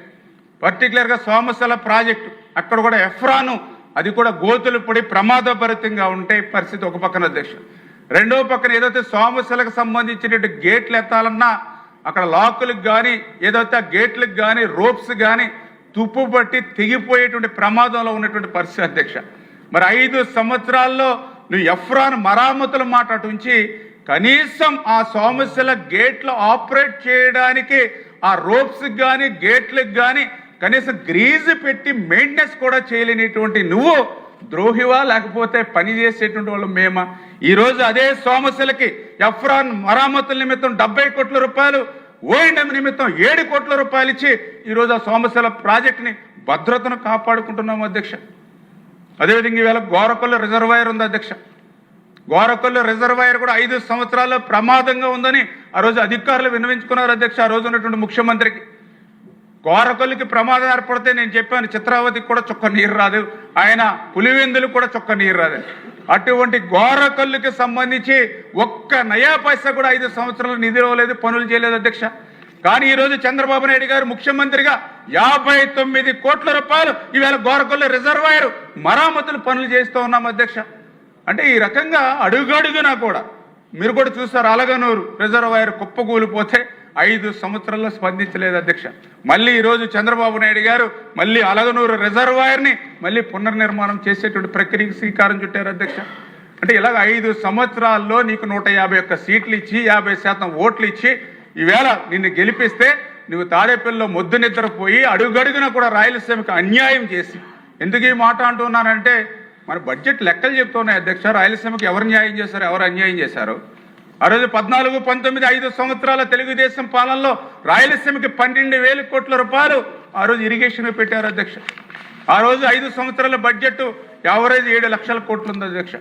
పర్టికులర్గా సోమశిల ప్రాజెక్టు అక్కడ కూడా ఎఫ్రాను అది కూడా గోతులు పడి ప్రమాదభరితంగా ఉంటే పరిస్థితి ఒక పక్కన అధ్యక్ష. రెండో పక్కన ఏదైతే సోమశిలకు సంబంధించినటువంటి గేట్లు ఎత్తాలన్నా అక్కడ లాకులకు కానీ ఏదైతే ఆ గేట్లకు కానీ రోప్స్ కానీ తుప్పు పట్టి తెగిపోయేటువంటి ప్రమాదంలో ఉన్నటువంటి పరిస్థితి అధ్యక్ష. మరి 5 సంవత్సరాల్లో నువ్వు ఎఫ్రాన్ మరామతుల మాట అటుంచి కనీసం ఆ సోమశిల గేట్లు ఆపరేట్ చేయడానికి ఆ రోప్స్కి కానీ గేట్లకు కానీ కనీసం గ్రీజు పెట్టి మెయింటెనెన్స్ కూడా చేయలేనిటువంటి నువ్వు ద్రోహివా లేకపోతే పని చేసేటువంటి వాళ్ళు మేమా? ఈరోజు అదే సోమశిలకి ఎఫ్రాన్ మరామతుల నిమిత్తం 70 కోట్ల రూపాయలు, ఓఎండ్ఎం నిమిత్తం 7 కోట్ల రూపాయలు ఇచ్చి ఈరోజు ఆ సోమశిల ప్రాజెక్టుని భద్రతను కాపాడుకుంటున్నాము అధ్యక్ష. అదేవిధంగా ఈవేళ గోరకొల్ల రిజర్వాయర్ ఉంది అధ్యక్ష. గోరకొల్ల రిజర్వాయర్ కూడా 5 సంవత్సరాల్లో ప్రమాదంగా ఉందని ఆ రోజు అధికారులు విన్నవించుకున్నారు అధ్యక్ష. ఆ రోజు ఉన్నటువంటి ముఖ్యమంత్రికి గోరకొల్లికి ప్రమాదం ఏర్పడితే నేను చెప్పాను చిత్రావతికి కూడా చుక్క నీరు రాదు, ఆయన పులివెందులకు కూడా చుక్క నీరు రాదు. అటువంటి గోరకొల్లికి సంబంధించి ఒక్క నయా పైసా కూడా 5 సంవత్సరాలు నిధులు ఇవ్వలేదు, పనులు చేయలేదు అధ్యక్ష. కానీ ఈరోజు చంద్రబాబు నాయుడు గారు ముఖ్యమంత్రిగా 59 కోట్ల రూపాయలు ఈవేళ గోరకొల్లి రిజర్వాయర్ మరామతులు పనులు చేస్తూ ఉన్నాం అధ్యక్ష. అంటే ఈ రకంగా అడుగడుగునా కూడా మీరు కూడా చూస్తారు, అలగనూరు రిజర్వాయర్ కుప్పకూలిపోతే 5 సంవత్సరాల్లో స్పందించలేదు అధ్యక్ష. మళ్ళీ ఈరోజు చంద్రబాబు నాయుడు గారు మళ్ళీ అలగనూరు రిజర్వాయర్ని మళ్ళీ పునర్నిర్మాణం చేసేటువంటి ప్రక్రియకి శ్రీకారం చుట్టారు అధ్యక్ష. అంటే ఇలాగ 5 సంవత్సరాల్లో నీకు 151 సీట్లు ఇచ్చి 50% ఓట్లు ఇచ్చి ఈవేళ నిన్ను గెలిపిస్తే నువ్వు తాడేపల్లిలో మొద్దు నిద్రపోయి అడుగడుగున కూడా రాయలసీమకు అన్యాయం చేసి, ఎందుకు ఈ మాట అంటున్నానంటే మన బడ్జెట్ లెక్కలు చెప్తున్నాయి అధ్యక్ష. రాయలసీమకు ఎవరు న్యాయం చేశారు, ఎవరు అన్యాయం చేశారు? ఆ రోజు 14, 19, 5 సంవత్సరాల తెలుగుదేశం పాలనలో రాయలసీమకి 12,000 కోట్ల రూపాయలు ఆ రోజు ఇరిగేషన్ పెట్టారు అధ్యక్ష. ఆ రోజు 5 సంవత్సరాల బడ్జెట్ యావరేజ్ 7 లక్షల కోట్లు ఉంది అధ్యక్ష.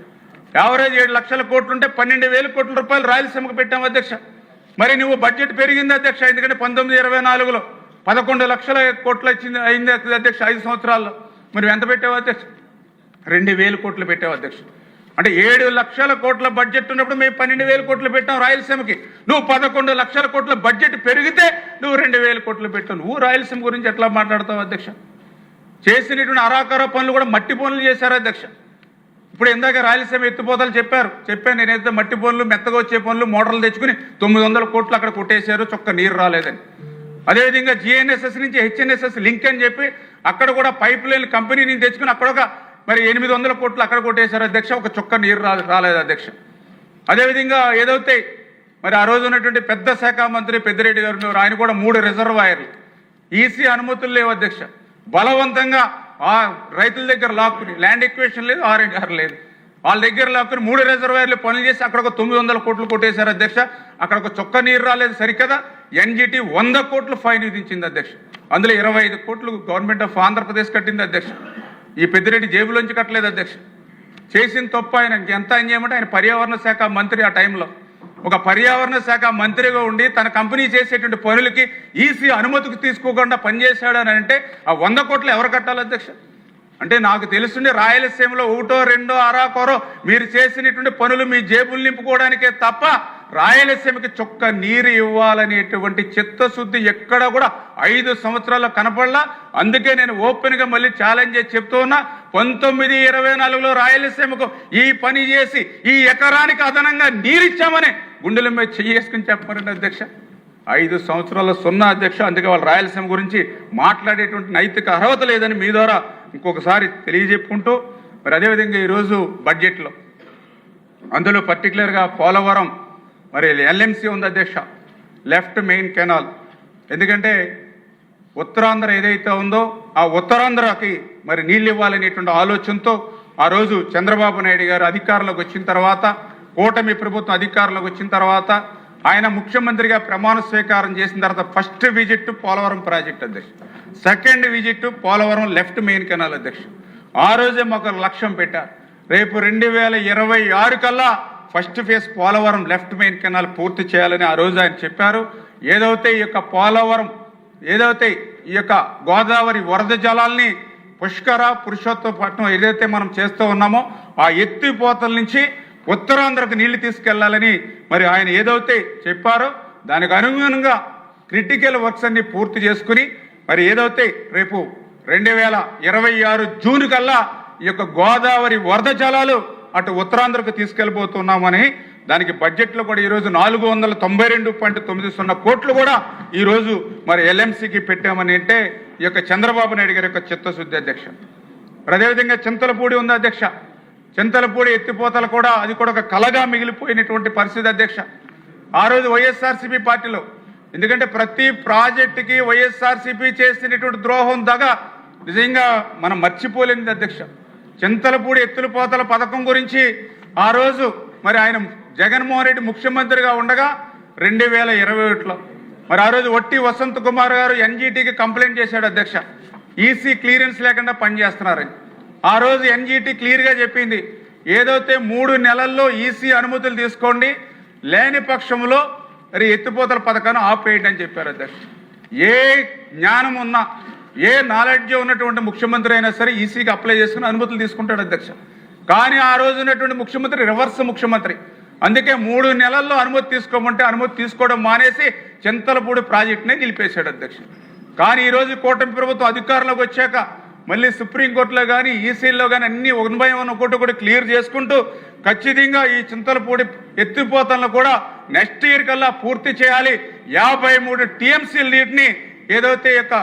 యావరేజ్ 7 లక్షల కోట్లు ఉంటే 12,000 కోట్ల రూపాయలు రాయలసీమకు పెట్టాము అధ్యక్ష. మరి నువ్వు బడ్జెట్ పెరిగింది అధ్యక్ష, ఎందుకంటే 1924లో 11 లక్షల కోట్లు అయింది అధ్యక్ష 5 సంవత్సరాల్లో. మరి ఎంత పెట్టావు అధ్యక్ష? 2,000 కోట్లు పెట్టావు అధ్యక్ష. అంటే 7 లక్షల కోట్ల బడ్జెట్ ఉన్నప్పుడు మేము 12,000 కోట్లు పెట్టాం రాయలసీమకి. నువ్వు 11 లక్షల కోట్ల బడ్జెట్ పెరిగితే నువ్వు 2,000 కోట్లు పెట్టావు. నువ్వు రాయలసీమ గురించి ఎట్లా మాట్లాడతావు అధ్యక్ష? చేసినటువంటి అరాకర పనులు కూడా మట్టి పనులు చేశారు అధ్యక్ష. ఇప్పుడు ఇందాక రాయలసీమ ఎత్తిపోతలు చెప్పాను నేనైతే మట్టి పనులు, మెత్తగా వచ్చే పనులు, మోటార్లు తెచ్చుకుని 900 కోట్లు అక్కడ కొట్టేశారు, చొక్క నీరు రాలేదని. అదేవిధంగా జిఎన్ఎస్ఎస్ నుంచి హెచ్ఎన్ఎస్ఎస్ లింక్ అని చెప్పి అక్కడ కూడా పైప్ లైన్ కంపెనీ నుంచి తెచ్చుకుని అక్కడ ఒక మరి 800 కోట్లు అక్కడ కొట్టేశారు అధ్యక్ష, ఒక చుక్క నీరు రాలేదు అధ్యక్ష. అదేవిధంగా ఏదైతే మరి ఆ రోజు ఉన్నటువంటి పెద్ద శాఖ మంత్రి పెద్దిరెడ్డి గారు ఆయన కూడా 3 రిజర్వాయర్లు ఈసీ అనుమతులు లేవు అధ్యక్ష. బలవంతంగా ఆ రైతుల దగ్గర లాక్కుని, ల్యాండ్ ఎక్వేషన్ లేదు, ఆర్ఎన్ఆర్ లేదు, వాళ్ళ దగ్గర లాక్కుని 3 రిజర్వాయర్లు పనులు చేసి అక్కడ ఒక 900 కోట్లు కొట్టేశారు అధ్యక్ష. అక్కడ ఒక చుక్క నీరు రాలేదు సరికదా. ఎన్జిటి 100 కోట్లు ఫైన్ విధించింది అధ్యక్ష. అందులో 25 కోట్లు గవర్నమెంట్ ఆఫ్ ఆంధ్రప్రదేశ్ కట్టింది అధ్యక్ష. ఈ పెద్దిరెడ్డి జేబులోంచి కట్టలేదు అధ్యక్ష. చేసిన తప్పు ఆయన ఎంత ఆయన చేయమంటే ఆయన పర్యావరణ శాఖ మంత్రి. ఆ టైంలో ఒక పర్యావరణ శాఖ మంత్రిగా ఉండి తన కంపెనీ చేసేటువంటి పనులకి ఈసీ అనుమతికి తీసుకోకుండా పనిచేశాడు అని అంటే ఆ 100 కోట్లు ఎవరు కట్టాలి అధ్యక్ష? అంటే నాకు తెలుసుండి రాయలసీమలో 1, 2 అరాకొరో మీరు చేసినటువంటి పనులు మీ జేబులు నింపుకోవడానికే తప్ప రాయలసీమకి చొక్క నీరు ఇవ్వాలనేటువంటి చిత్తశుద్ధి ఎక్కడ కూడా 5 సంవత్సరాల్లో కనపడలా. అందుకే నేను ఓపెన్గా మళ్ళీ ఛాలెంజ్ చేసి చెప్తూ ఉన్నా, 1924లో రాయలసీమకు ఈ పని చేసి ఈ ఎకరానికి అదనంగా నీరిచ్చామని గుండెల మీద చేసుకుని చెప్పారండి అధ్యక్ష. 5 సంవత్సరాల 0 అధ్యక్ష. అందుకే వాళ్ళు రాయలసీమ గురించి మాట్లాడేటువంటి నైతిక అర్హత లేదని మీ ద్వారా ఇంకొకసారి తెలియజెప్పుకుంటూ, మరి అదేవిధంగా ఈరోజు బడ్జెట్లో అందులో పర్టికులర్గా పోలవరం మరి ఎల్ఎంసీ ఉంది అధ్యక్ష, లెఫ్ట్ మెయిన్ కెనాల్. ఎందుకంటే ఉత్తరాంధ్ర ఏదైతే ఉందో ఆ ఉత్తరాంధ్రకి మరి నీళ్ళు ఇవ్వాలనేటువంటి ఆలోచనతో ఆ రోజు చంద్రబాబు నాయుడు గారు అధికారంలోకి వచ్చిన తర్వాత, కూటమి ప్రభుత్వం అధికారంలోకి వచ్చిన తర్వాత, ఆయన ముఖ్యమంత్రిగా ప్రమాణ స్వీకారం చేసిన తర్వాత ఫస్ట్ విజిట్ పోలవరం ప్రాజెక్ట్ అధ్యక్ష, second visit Polavaram left main canal అధ్యక్ష. ఆ రోజే మాకు లక్ష్యం పెట్టారు, రేపు 2026 కల్లా first phase Polavaram left main canal పూర్తి చేయాలని ఆ రోజు ఆయన చెప్పారు. ఏదైతే ఈ యొక్క పోలవరం, ఏదైతే ఈ యొక్క గోదావరి వరద జలాల్ని పుష్కర, పురుషోత్తపట్నం ఏదైతే మనం చేస్తూ ఉన్నామో ఆ ఎత్తిపోతల నుంచి ఉత్తరాంధ్రకు నీళ్లు తీసుకెళ్లాలని మరి ఆయన ఏదైతే చెప్పారో దానికి అనుగుణంగా క్రిటికల్ వర్క్స్ అన్ని పూర్తి చేసుకుని మరి ఏదైతే రేపు 2026 జూన్ కల్లా ఈ యొక్క గోదావరి వరద జలాలు అటు ఉత్తరాంధ్రకు తీసుకెళ్లిపోతున్నామని, దానికి బడ్జెట్లో కూడా ఈరోజు 492.90 కోట్లు కూడా ఈరోజు మరి ఎల్ఎంసీకి పెట్టామని అంటే ఈ యొక్క చంద్రబాబు నాయుడు గారి యొక్క చిత్తశుద్ధి అధ్యక్ష. అదేవిధంగా చింతలపూడి ఉంది అధ్యక్ష, చింతలపూడి ఎత్తిపోతలు కూడా అది కూడా ఒక కలగా మిగిలిపోయినటువంటి పరిస్థితి అధ్యక్ష. ఆ రోజు వైఎస్ఆర్సీపీ పార్టీలో, ఎందుకంటే ప్రతి ప్రాజెక్టుకి వైఎస్ఆర్సీపీ చేసినటువంటి ద్రోహం దగా నిజంగా మనం మర్చిపోలేనిది అధ్యక్ష. చింతలపూడి ఎత్తులపోతల పథకం గురించి ఆ రోజు మరి ఆయన జగన్మోహన్ రెడ్డి ముఖ్యమంత్రిగా ఉండగా 2021లో మరి ఆ రోజు వట్టి వసంత్ కుమార్ గారు ఎన్జీటీకి కంప్లైంట్ చేశాడు అధ్యక్ష, ఈసీ క్లియరెన్స్ లేకుండా పనిచేస్తున్నారని. ఆ రోజు ఎన్జీటీ క్లియర్గా చెప్పింది, ఏదైతే 3 నెలల్లో ఈసీ అనుమతులు తీసుకోండి, లేని పక్షంలో మరి ఎత్తిపోతల పథకాన్ని ఆపేయండి అని చెప్పారు అధ్యక్ష. ఏ జ్ఞానం ఉన్నా, ఏ నాలెడ్జ్ ఉన్నటువంటి ముఖ్యమంత్రి అయినా సరే ఈసీకి అప్లై చేసుకుని అనుమతులు తీసుకుంటాడు అధ్యక్ష. కానీ ఆ రోజు ఉన్నటువంటి ముఖ్యమంత్రి రివర్స్ ముఖ్యమంత్రి, అందుకే 3 నెలల్లో అనుమతి తీసుకోమంటే అనుమతి తీసుకోవడం మానేసి చింతలపూడి ప్రాజెక్టునే నిలిపేశాడు అధ్యక్ష. కానీ ఈరోజు కూటమి ప్రభుత్వం అధికారంలోకి వచ్చాక మళ్ళీ సుప్రీంకోర్టులో కానీ ఈసీల్లో కానీ అన్ని 1/1 ఒకటి క్లియర్ చేసుకుంటూ ఖచ్చితంగా ఈ చింతలపూడి ఎత్తిపోతలను కూడా నెక్స్ట్ ఇయర్ కల్లా పూర్తి చేయాలి. 53 టీఎంసీ నీటిని ఏదైతే యొక్క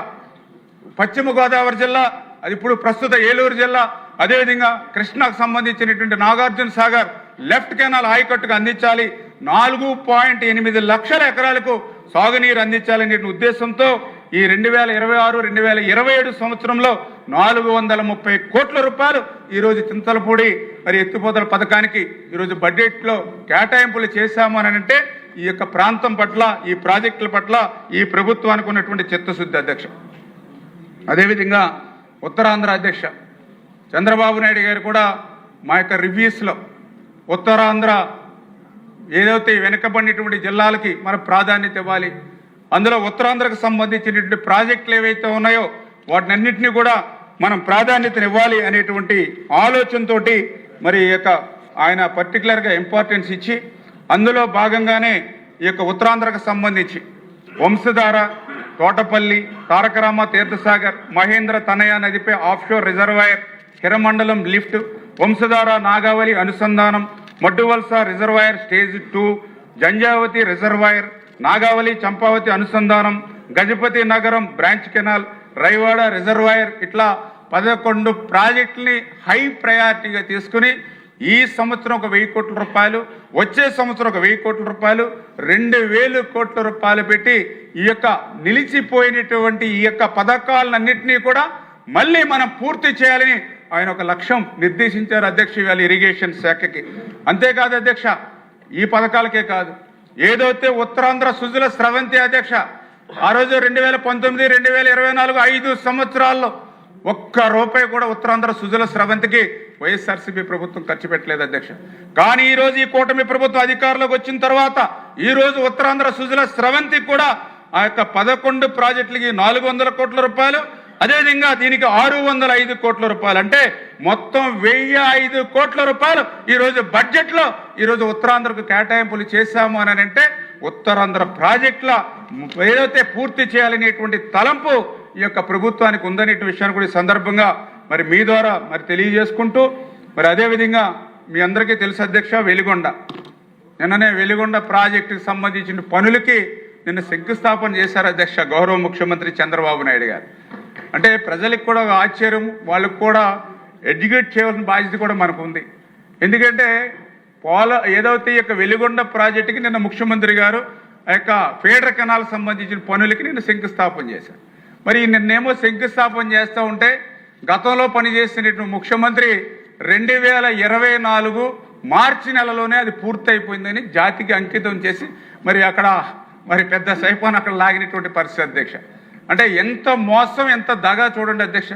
పశ్చిమ గోదావరి జిల్లా, అది ఇప్పుడు ప్రస్తుత ఏలూరు జిల్లా, అదేవిధంగా కృష్ణాకు సంబంధించినటువంటి నాగార్జున సాగర్ లెఫ్ట్ కెనాల్ ఆయకట్టుకు అందించాలి, 4.8 లక్షల ఎకరాలకు సాగునీరు అందించాలనే ఉద్దేశంతో ఈ 2026-2027 సంవత్సరంలో 430 కోట్ల రూపాయలు ఈరోజు చింతలపూడి మరి ఎత్తిపోతల పథకానికి ఈరోజు బడ్జెట్లో కేటాయింపులు చేశాము అని అంటే ఈ యొక్క ప్రాంతం పట్ల, ఈ ప్రాజెక్టుల పట్ల ఈ ప్రభుత్వానికి ఉన్నటువంటి చిత్తశుద్ధి అధ్యక్ష. అదేవిధంగా ఉత్తరాంధ్ర అధ్యక్ష చంద్రబాబు నాయుడు గారు కూడా మా యొక్క రివ్యూస్లో ఉత్తరాంధ్ర ఏదైతే వెనుకబడినటువంటి జిల్లాలకి మనం ప్రాధాన్యత ఇవ్వాలి, అందులో ఉత్తరాంధ్రకు సంబంధించినటువంటి ప్రాజెక్టులు ఏవైతే ఉన్నాయో వాటిని అన్నింటినీ కూడా మనం ప్రాధాన్యతనివ్వాలి అనేటువంటి ఆలోచనతోటి మరి ఈ యొక్క ఆయన పర్టికులర్గా ఇంపార్టెన్స్ ఇచ్చి అందులో భాగంగానే ఈ యొక్క ఉత్తరాంధ్రకు సంబంధించి వంశధార, తోటపల్లి, తారకరామ తీర్థసాగర్, మహేంద్ర తనయ నదిపై offshore reservoir, Hiramandalam lift, Vamsadhara Nagavali అనుసంధానం, Madduvalasa reservoir stage 2, Janjavathi reservoir, Nagavali Champavathi అనుసంధానం, గజపతి నగరం బ్రాంచ్ కెనాల్, రైవాడ రిజర్వాయర్, ఇట్లా 11 ప్రాజెక్టుల్ని హై ప్రయారిటీగా తీసుకుని ఈ సంవత్సరం ఒక 1000 కోట్ల రూపాయలు, వచ్చే సంవత్సరం ఒక 1000 కోట్ల రూపాయలు, 2000 కోట్ల రూపాయలు పెట్టి ఈ యొక్క నిలిచిపోయినటువంటి ఈ యొక్క పథకాలన్నింటినీ కూడా మళ్ళీ మనం పూర్తి చేయాలని ఆయన ఒక లక్ష్యం నిర్దేశించారు అధ్యక్ష ఇవాళ ఇరిగేషన్ శాఖకి. అంతేకాదు అధ్యక్ష, ఈ పథకాలకే కాదు, ఏదైతే ఉత్తరాంధ్ర సుజల స్రవంతి అధ్యక్ష ఆ రోజు 2019-2024 5 సంవత్సరాల్లో ఒక్క రూపాయి కూడా ఉత్తరాంధ్ర సుజల స్రవంతికి వైఎస్ఆర్సీపీ ప్రభుత్వం ఖర్చు పెట్టలేదు అధ్యక్ష. కానీ ఈరోజు ఈ కూటమి ప్రభుత్వం అధికారంలోకి వచ్చిన తర్వాత ఈరోజు ఉత్తరాంధ్ర సుజల స్రవంతికి కూడా ఆ యొక్క 11 ప్రాజెక్టులకి 400 కోట్ల రూపాయలు, అదేవిధంగా దీనికి 605 కోట్ల రూపాయలు, అంటే మొత్తం 1005 కోట్ల రూపాయలు ఈరోజు బడ్జెట్లో ఈరోజు ఉత్తరాంధ్రకు కేటాయింపులు చేశాము అని అంటే ఉత్తరాంధ్ర ప్రాజెక్టుల ఏదైతే పూర్తి చేయాలనేటువంటి తలంపు ఈ యొక్క ప్రభుత్వానికి ఉందనే విషయాన్ని కూడా ఈ సందర్భంగా మరి మీ ద్వారా మరి తెలియజేసుకుంటూ, మరి అదేవిధంగా మీ అందరికీ తెలుసు అధ్యక్ష, వెలిగొండ నిన్ననే వెలిగొండ ప్రాజెక్టుకి సంబంధించిన పనులకి నిన్న శంకుస్థాపన చేశారు అధ్యక్ష గౌరవ ముఖ్యమంత్రి చంద్రబాబు నాయుడు గారు. అంటే ప్రజలకు కూడా ఆశ్చర్యం, వాళ్ళకు కూడా ఎడ్యుకేట్ చేయవలసిన బాధ్యత కూడా మనకు ఉంది. ఎందుకంటే ఏదైతే ఈ యొక్క వెలిగొండ ప్రాజెక్టుకి నిన్న ముఖ్యమంత్రి గారు ఆ యొక్క ఫీడర్ కెనాల్ సంబంధించిన పనులకి నిన్న శంకుస్థాపన చేశారు. మరి నిన్నేమో శంకుస్థాపన చేస్తూ ఉంటే గతంలో పనిచేసినటువంటి ముఖ్యమంత్రి 2024 మార్చి నెలలోనే అది పూర్తయిపోయిందని జాతికి అంకితం చేసి మరి అక్కడ మరి పెద్ద సైపాన్ అక్కడ లాగినటువంటి పరిస్థితి అధ్యక్ష. అంటే ఎంత మోసం ఎంత దగా చూడండి అధ్యక్ష.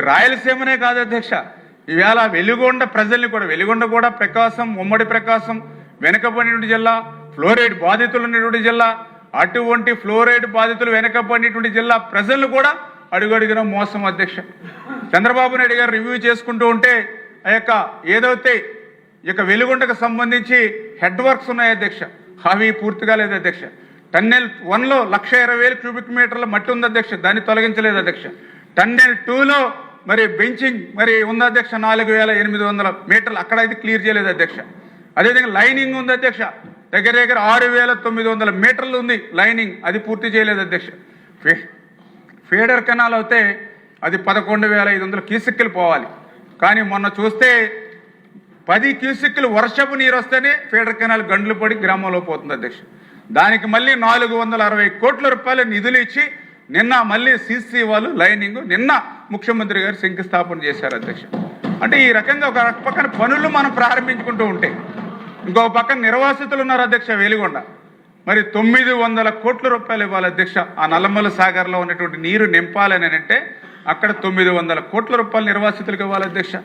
రాయలసీమనే కాదు అధ్యక్ష, ఈవేళ వెలిగొండ ప్రజల్ని కూడా, వెలిగొండ కూడా ప్రకాశం, ఉమ్మడి ప్రకాశం వెనకబడినటువంటి జిల్లా, ఫ్లోరైడ్ బాధితులు ఉన్నటువంటి జిల్లా, అటువంటి ఫ్లోరైడ్ బాధితులు వెనకబడినటువంటి జిల్లా ప్రజలు కూడా అడుగడుగున మోసం అధ్యక్ష. చంద్రబాబు నాయుడు గారు రివ్యూ చేసుకుంటూ ఉంటే ఆ యొక్క ఏదైతే ఇక వెలిగొండకు సంబంధించి హెడ్ వర్క్స్ ఉన్నాయి అధ్యక్ష, అవి పూర్తిగా లేదు అధ్యక్ష. టన్నెల్ 1లో 1,20,000 క్యూబిక్ మీటర్ల మట్టి ఉంది అధ్యక్ష, దాన్ని తొలగించలేదు అధ్యక్ష. టన్నెల్ 2లో మరి బెంచింగ్ మరి ఉంది అధ్యక్ష, 4,800 మీటర్లు, అక్కడ అయితే క్లియర్ చేయలేదు అధ్యక్ష. అదేవిధంగా లైనింగ్ ఉంది అధ్యక్ష, దగ్గర 6,900 మీటర్లు ఉంది లైనింగ్, అది పూర్తి చేయలేదు అధ్యక్ష. ఫీడర్ కెనాల్ అయితే అది 11,500 క్యూసెక్కులు పోవాలి, కానీ మొన్న చూస్తే 10 క్యూసెక్కులు వర్షపు నీరు వస్తేనే ఫీడర్ కెనాల్ గండ్లు పడి గ్రామంలో పోతుంది అధ్యక్ష. దానికి మళ్ళీ 460 కోట్ల రూపాయల నిధులు ఇచ్చి నిన్న మళ్ళీ సీసీ వాళ్ళు లైనింగ్ నిన్న ముఖ్యమంత్రి గారు శంకుస్థాపన చేశారు అధ్యక్ష. అంటే ఈ రకంగా ఒక పక్కన పనులు మనం ప్రారంభించుకుంటూ ఉంటే ఇంకో పక్కన నిర్వాసితులు ఉన్నారు అధ్యక్ష వెలిగొండ, మరి 900 కోట్ల రూపాయలు ఇవ్వాలి అధ్యక్ష. ఆ నల్లమల్ల సాగర్లో ఉన్నటువంటి నీరు నింపాలని అంటే అక్కడ 900 కోట్ల రూపాయలు నిర్వాసితులకు ఇవ్వాలి అధ్యక్ష.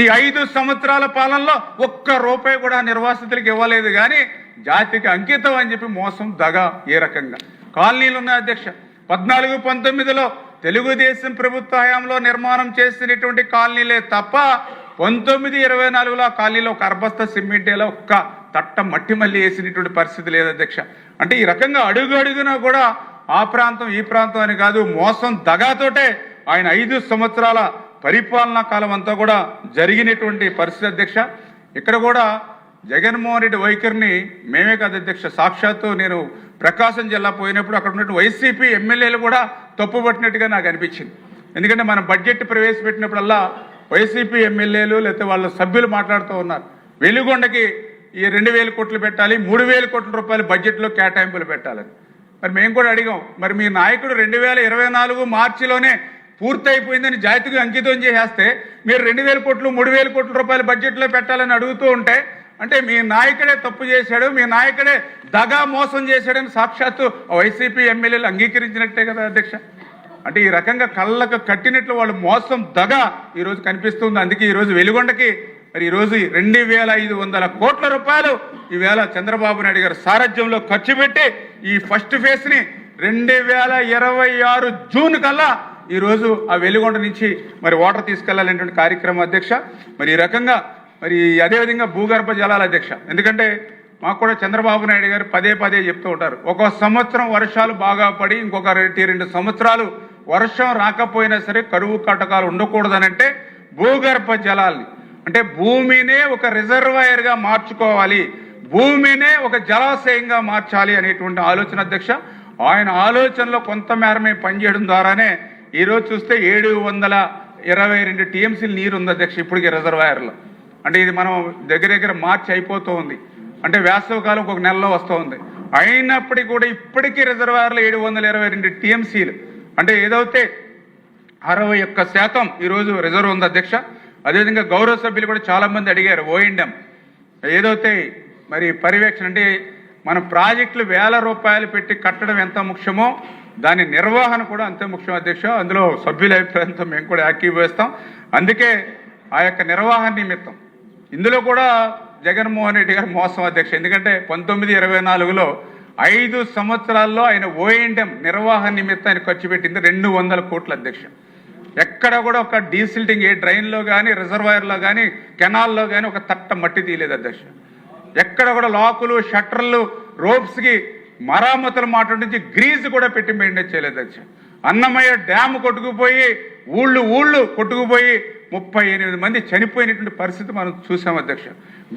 ఈ 5 సంవత్సరాల పాలనలో ఒక్క రూపాయి కూడా నిర్వాసితులకు ఇవ్వలేదు, కానీ జాతికి అంకితం అని చెప్పి మోసం దగా ఏ రకంగా. కాలనీలు ఉన్నాయి అధ్యక్ష, 14-19లో తెలుగుదేశం ప్రభుత్వ హయాంలో నిర్మాణం చేసినటువంటి కాలనీలే తప్ప 19-24లో ఆ కాలనీలో ఒక అర్బస్త సిమెంటేలో ఒక్క తట్ట మట్టి మళ్ళీ వేసినటువంటి పరిస్థితి లేదు అధ్యక్ష. అంటే ఈ రకంగా అడుగు అడుగునా కూడా ఆ ప్రాంతం ఈ ప్రాంతం అని కాదు, మోసం దగాతోటే ఆయన 5 సంవత్సరాల పరిపాలనా కాలం అంతా కూడా జరిగినటువంటి పరిస్థితి అధ్యక్ష. ఇక్కడ కూడా జగన్మోహన్ రెడ్డి వైఖరిని మేమే కాదు అధ్యక్ష, సాక్షాత్తు నేను ప్రకాశం జిల్లా పోయినప్పుడు అక్కడ ఉన్నట్టు వైసీపీ ఎమ్మెల్యేలు కూడా తప్పుపట్టినట్టుగా నాకు అనిపించింది. ఎందుకంటే మనం బడ్జెట్ ప్రవేశపెట్టినప్పుడల్లా వైసీపీ ఎమ్మెల్యేలు లేకపోతే వాళ్ళ సభ్యులు మాట్లాడుతూ ఉన్నారు, వెలిగొండకి ఈ 2,000 కోట్లు పెట్టాలి, 3,000 కోట్ల రూపాయలు బడ్జెట్లో కేటాయింపులు పెట్టాలని. మరి మేము కూడా అడిగాం, మరి మీ నాయకుడు 2024 మార్చిలోనే పూర్తయిపోయిందని జాతికి అంకితం చేసేస్తే మీరు 2,000 కోట్లు 3,000 కోట్ల రూపాయలు బడ్జెట్లో పెట్టాలని అడుగుతూ ఉంటే అంటే మీ నాయకుడే తప్పు చేశాడు, మీ నాయకుడే దగా మోసం చేశాడని సాక్షాత్తు వైసీపీ ఎమ్మెల్యేలు అంగీకరించినట్టే కదా అధ్యక్ష. అంటే ఈ రకంగా కళ్ళకు కట్టినట్లు వాళ్ళు మోసం దగా ఈరోజు కనిపిస్తుంది. అందుకే ఈరోజు వెలిగొండకి మరి ఈరోజు 2,500 కోట్ల రూపాయలు ఈవేళ చంద్రబాబు నాయుడు గారు సారథ్యంలో ఖర్చు పెట్టి ఈ ఫస్ట్ ఫేజ్ని 2026 జూన్ కల్లా ఈరోజు ఆ వెలిగొండ నుంచి మరి వాటర్ తీసుకెళ్లాలనేటువంటి కార్యక్రమం అధ్యక్ష. మరి ఈ రకంగా మరి అదేవిధంగా భూగర్భ జలాల అధ్యక్ష, ఎందుకంటే మాకు కూడా చంద్రబాబు నాయుడు గారు పదే చెప్తూ ఉంటారు, ఒక సంవత్సరం వర్షాలు బాగా పడి ఇంకొక 2 సంవత్సరాలు వర్షం రాకపోయినా సరే కరువు కాటకాలు ఉండకూడదనంటే భూగర్భ జలాల్ని అంటే భూమినే ఒక రిజర్వాయర్గా మార్చుకోవాలి, భూమినే ఒక జలాశయంగా మార్చాలి అనేటువంటి ఆలోచన అధ్యక్ష. ఆయన ఆలోచనలో కొంతమేర మేము పనిచేయడం ద్వారానే ఈరోజు చూస్తే 722 టీఎంసీలు నీరు ఉంది అధ్యక్ష ఇప్పటికీ రిజర్వాయర్లో. అంటే ఇది మనం దగ్గర మార్చి అయిపోతూ ఉంది, అంటే వేసవకాలం ఒక నెలలో వస్తూ ఉంది. అయినప్పటికీ కూడా ఇప్పటికీ రిజర్వాయర్లో 722 టీఎంసీలు అంటే ఏదైతే 61% ఈరోజు రిజర్వ్ ఉంది అధ్యక్ష. అదేవిధంగా గౌరవ సభ్యులు కూడా చాలామంది అడిగారు, ఓఎండ్ఎం ఏదైతే మరి పర్యవేక్షణ అంటే మన ప్రాజెక్టులు 1,000 రూపాయలు పెట్టి కట్టడం ఎంత ముఖ్యమో దాని నిర్వహణ కూడా అంతే ముఖ్యం అధ్యక్ష. అందులో సభ్యుల అభిప్రాయంతో మేము కూడా ఏకీభవిస్తాం. అందుకే ఆ యొక్క నిర్వహణ నిమిత్తం ఇందులో కూడా జగన్మోహన్ రెడ్డి గారు మోసం అధ్యక్ష. ఎందుకంటే 19-24లో 5 సంవత్సరాల్లో ఆయన ఓఎండ్ఎం నిర్వహణ నిమిత్తం ఆయన ఖర్చు పెట్టింది 200 కోట్ల అధ్యక్ష. ఎక్కడ కూడా ఒక డీసిల్టింగ్ ఏ డ్రైన్లో కానీ రిజర్వాయర్లో కానీ కెనాల్లో కానీ ఒక తట్ట మట్టి తీయలేదు అధ్యక్ష. ఎక్కడ కూడా లాకులు షట్టర్లు రోప్స్కి మరామతులు మాట్లాడించి గ్రీజ్ కూడా పెట్టి మెయింటైన్ చేయలేదు అధ్యక్ష. అన్నమయ్య డ్యామ్ కొట్టుకుపోయి ఊళ్ళు కొట్టుకుపోయి 38 మంది చనిపోయినటువంటి పరిస్థితి మనం చూసాం అధ్యక్ష.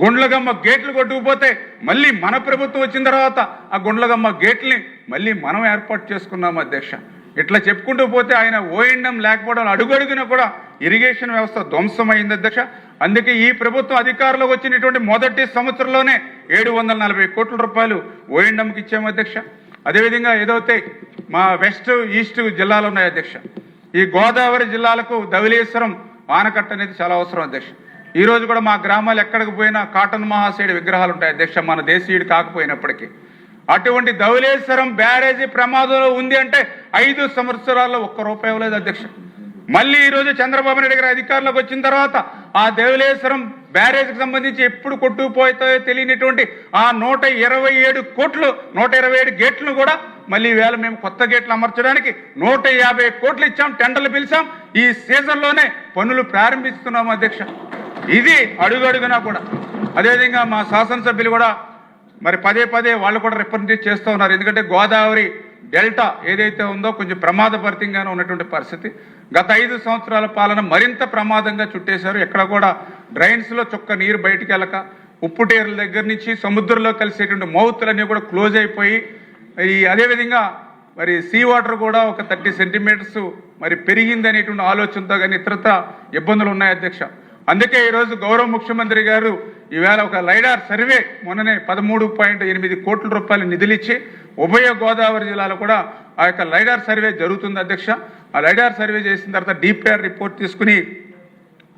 గుండ్లగమ్మ గేట్లు కొట్టుకుపోతే మళ్ళీ మన ప్రభుత్వం వచ్చిన తర్వాత ఆ గుండ్లగమ్మ గేట్లని మళ్ళీ మనం ఏర్పాటు చేసుకున్నాం అధ్యక్ష. ఇట్లా చెప్పుకుంటూ పోతే ఆయన ఓఎండ్ఎం లేకపోవడం అడుగడుగున కూడా ఇరిగేషన్ వ్యవస్థ ధ్వంసమైంది అధ్యక్ష. అందుకే ఈ ప్రభుత్వం అధికారంలోకి వచ్చినటువంటి మొదటి సంవత్సరంలోనే 740 కోట్ల రూపాయలు ఓఎండ్ఎంకి ఇచ్చాము అధ్యక్ష. అదేవిధంగా ఏదైతే మా వెస్ట్ ఈస్ట్ జిల్లాలు ఉన్నాయి అధ్యక్ష, ఈ గోదావరి జిల్లాలకు ధవళేశ్వరం ఆనకట్ట అనేది చాలా అవసరం అధ్యక్ష. ఈ రోజు కూడా మా గ్రామాలు ఎక్కడికి పోయినా కాటన్ మహాశయుడి విగ్రహాలు ఉంటాయి అధ్యక్ష, మన దేశీయుడు కాకపోయినప్పటికీ. అటువంటి ధవళేశ్వరం బ్యారేజీ ప్రమాదంలో ఉంది అంటే 5 సంవత్సరాల్లో ఒక్క రూపాయి ఇవ్వలేదు అధ్యక్ష. మళ్ళీ ఈరోజు చంద్రబాబు నాయుడు గారి అధికారంలోకి వచ్చిన తర్వాత ఆ ధవళేశ్వరం బ్యారేజ్కి సంబంధించి ఎప్పుడు కొట్టుకుపోతాయో తెలియనటువంటి ఆ 127 కోట్లు 127 గేట్లను కూడా మళ్ళీ వేళ మేము కొత్త గేట్లు అమర్చడానికి 150 కోట్లు ఇచ్చాం, టెండర్లు పిలిచాం. ఈ సీజన్లోనే పనులు ప్రారంభిస్తున్నాం అధ్యక్ష. ఇది అడుగడుగునా కూడా. అదేవిధంగా మా శాసనసభ్యులు కూడా మరి పదే వాళ్ళు కూడా రిప్రజెంట్ చేస్తూ ఉన్నారు. ఎందుకంటే గోదావరి డెల్టా ఏదైతే ఉందో కొంచెం ప్రమాదభరితంగానే ఉన్నటువంటి పరిస్థితి. గత 5 సంవత్సరాల పాలన మరింత ప్రమాదంగా చుట్టేశారు. ఎక్కడ కూడా డ్రైన్స్లో చుక్క నీరు బయటికి వెళ్ళక, ఉప్పుటేరుల దగ్గర నుంచి సముద్రంలో కలిసేటువంటి మౌతులన్నీ కూడా క్లోజ్ అయిపోయి, అదేవిధంగా మరి సీ వాటర్ కూడా ఒక 30 సెంటీమీటర్స్ మరి పెరిగింది అనేటువంటి ఆలోచనతో కానీ ఇతరత్ర ఇబ్బందులు ఉన్నాయి అధ్యక్ష. అందుకే ఈరోజు గౌరవ ముఖ్యమంత్రి గారు ఈవేళ ఒక లైడార్ సర్వే మొన్ననే 13.8 కోట్ల రూపాయలు నిధులిచ్చి ఉభయ గోదావరి జిల్లాలో కూడా ఆ యొక్క లైడార్ సర్వే జరుగుతుంది అధ్యక్ష. ఆ లైడార్ సర్వే చేసిన తర్వాత డిపిఆర్ రిపోర్ట్ తీసుకుని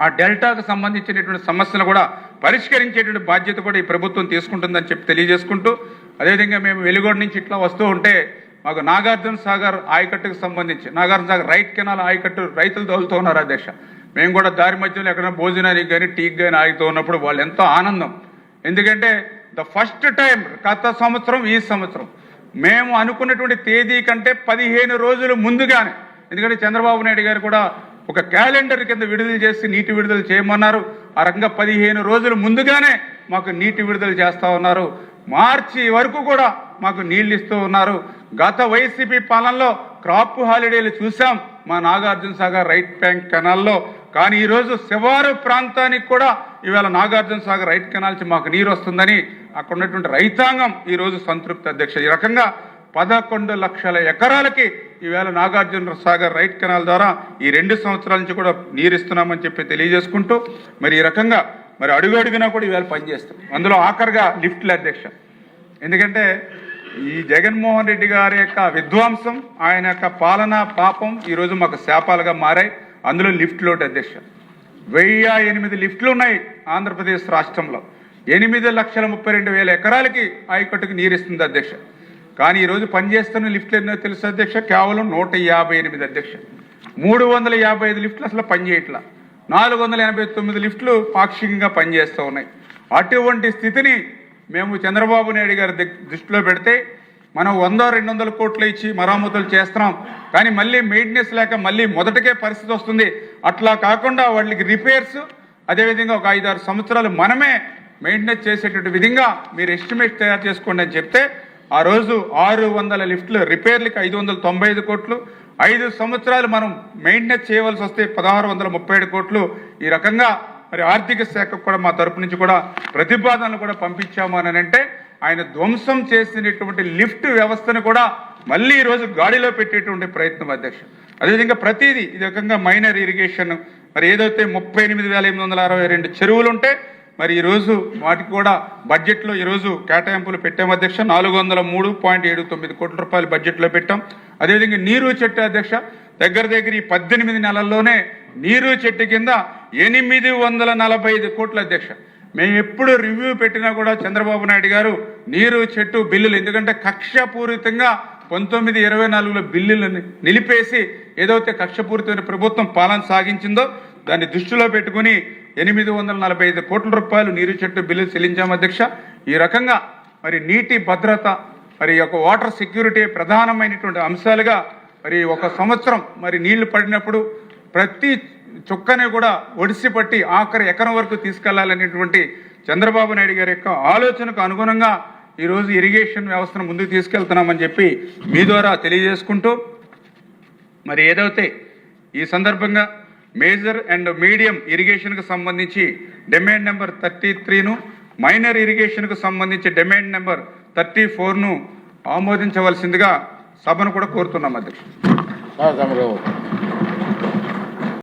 ఆ డెల్టాకు సంబంధించినటువంటి సమస్యలు కూడా పరిష్కరించేటువంటి బాధ్యత కూడా ఈ ప్రభుత్వం తీసుకుంటుందని చెప్పి తెలియజేసుకుంటూ, అదేవిధంగా మేము వెలుగొండ నుంచి ఇట్లా వస్తూ ఉంటే మాకు నాగార్జున సాగర్ ఆయకట్టుకు సంబంధించి నాగార్జున సాగర్ రైట్ కెనాల్ ఆయకట్టు రైతులు తోలుతూ ఉన్నారు అధ్యక్ష. మేము కూడా దారి మధ్యలో ఎక్కడైనా భోజనానికి కానీ టీకి కానీ ఆగుతూ ఉన్నప్పుడు వాళ్ళు ఎంతో ఆనందం. ఎందుకంటే ద ఫస్ట్ టైం గత సంవత్సరం ఈ సంవత్సరం మేము అనుకున్నటువంటి తేదీ కంటే 15 రోజులు ముందుగానే, ఎందుకంటే చంద్రబాబు నాయుడు గారు కూడా ఒక క్యాలెండర్ కింద విడుదల చేసి నీటి విడుదల చేయమన్నారు. ఆ రకంగా 15 రోజులు ముందుగానే మాకు నీటి విడుదల చేస్తూ ఉన్నారు. మార్చి వరకు కూడా మాకు నీళ్లు ఇస్తూ ఉన్నారు. గత వైసీపీ పాలనలో క్రాప్ హాలిడేలు చూసాం మా నాగార్జున సాగర్ రైట్ బ్యాంక్ కెనాల్లో. కానీ ఈరోజు శివారు ప్రాంతానికి కూడా ఇవాళ నాగార్జున సాగర్ రైట్ కెనాల్ నుంచి మాకు నీరు వస్తుందని అక్కడ ఉన్నటువంటి రైతాంగం ఈరోజు సంతృప్తి అధ్యక్ష. ఈ రకంగా 11 లక్షల ఎకరాలకి ఈవేళ నాగార్జున సాగర్ రైట్ కెనాల్ ద్వారా ఈ 2 సంవత్సరాల నుంచి కూడా నీరు ఇస్తున్నామని చెప్పి తెలియజేసుకుంటూ, మరి ఈ రకంగా మరి అడుగడుగునా కూడా ఈవేళ పనిచేస్తాం. అందులో ఆఖరిగా లిఫ్ట్లు అధ్యక్ష. ఎందుకంటే ఈ జగన్మోహన్ రెడ్డి గారి యొక్క విధ్వంసం, ఆయన యొక్క పాలనా పాపం ఈరోజు మాకు శాపాలుగా మారాయి. అందులో లిఫ్ట్ లోటు అధ్యక్ష. 1008 లిఫ్ట్లు ఉన్నాయి ఆంధ్రప్రదేశ్ రాష్ట్రంలో. 8,32,000 ఎకరాలకి ఆయకట్టుకు నీరిస్తుంది అధ్యక్ష. కానీ ఈరోజు పనిచేస్తున్న లిఫ్ట్లు ఎన్నో తెలుసు అధ్యక్ష, కేవలం 158 అధ్యక్ష. 355 లిఫ్ట్లు అసలు పనిచేయట్లా, 489 లిఫ్ట్లు పాక్షికంగా పనిచేస్తూ ఉన్నాయి. అటువంటి స్థితిని మేము చంద్రబాబు నాయుడు గారి దృష్టిలో పెడితే మనం 100-200 కోట్లు ఇచ్చి మరామతులు చేస్తున్నాం. కానీ మళ్ళీ మెయింటెనెన్స్ లేక మళ్ళీ మొదటికే పరిస్థితి వస్తుంది. అట్లా కాకుండా వాళ్ళకి రిపేర్స్, అదేవిధంగా ఒక 5-6 సంవత్సరాలు మనమే మెయింటెనెన్స్ చేసేటువంటి విధంగా మీరు ఎస్టిమేట్ తయారు చేసుకోండి అని చెప్తే ఆ రోజు 600 లిఫ్ట్లు రిపేర్లకి 595 కోట్లు, 5 సంవత్సరాలు మనం మెయింటెనెన్స్ చేయవలసి వస్తే 1637 కోట్లు. ఈ రకంగా మరి ఆర్థిక శాఖకు కూడా మా తరపు నుంచి కూడా ప్రతిపాదనలు కూడా పంపించాము అని అంటే ఆయన ధ్వంసం చేసినటువంటి లిఫ్ట్ వ్యవస్థను కూడా మళ్ళీ ఈరోజు గాడిలో పెట్టేటువంటి ప్రయత్నం అధ్యక్ష. అదేవిధంగా ప్రతిదీ ఈ రకంగా మైనర్ ఇరిగేషన్ మరి ఏదైతే 38,862 చెరువులు ఉంటే మరి ఈరోజు వాటికి కూడా బడ్జెట్లో ఈరోజు కేటాయింపులు పెట్టాం అధ్యక్ష. 403.79 కోట్ల రూపాయలు బడ్జెట్లో పెట్టాం. అదేవిధంగా నీరు చెట్టు అధ్యక్ష, దగ్గర ఈ 18 నెలల్లోనే నీరు చెట్టు కింద 845 కోట్ల అధ్యక్ష. మేము ఎప్పుడు రివ్యూ పెట్టినా కూడా చంద్రబాబు నాయుడు గారు నీరు చెట్టు బిల్లులు, ఎందుకంటే కక్షపూరితంగా 1924లో బిల్లులను నిలిపేసి ఏదైతే కక్షపూరితమైన ప్రభుత్వం పాలన సాగించిందో దాన్ని దృష్టిలో పెట్టుకుని 845 కోట్ల రూపాయలు నీరు చెట్టు బిల్లు చెల్లించాం అధ్యక్ష. ఈ రకంగా మరి నీటి భద్రత, మరి ఒక వాటర్ సెక్యూరిటీ ప్రధానమైనటువంటి అంశాలుగా మరి ఒక సంవత్సరం మరి నీళ్లు పడినప్పుడు ప్రతి చుక్కని కూడా ఒడిసి పట్టి ఆఖరి ఎకరం వరకు తీసుకెళ్లాలనేటువంటి చంద్రబాబు నాయుడు గారి యొక్క ఆలోచనకు అనుగుణంగా ఈరోజు ఇరిగేషన్ వ్యవస్థను ముందుకు తీసుకెళ్తున్నామని చెప్పి మీ ద్వారా తెలియజేసుకుంటూ, మరి ఏదైతే ఈ సందర్భంగా మేజర్ అండ్ మీడియం ఇరిగేషన్కు సంబంధించి డిమాండ్ నెంబర్ 33ను, మైనర్ ఇరిగేషన్కు సంబంధించి డిమాండ్ నెంబర్ 34ను ఆమోదించవలసిందిగా సభను కూడా కోరుతున్నాం అధ్యక్షుడు.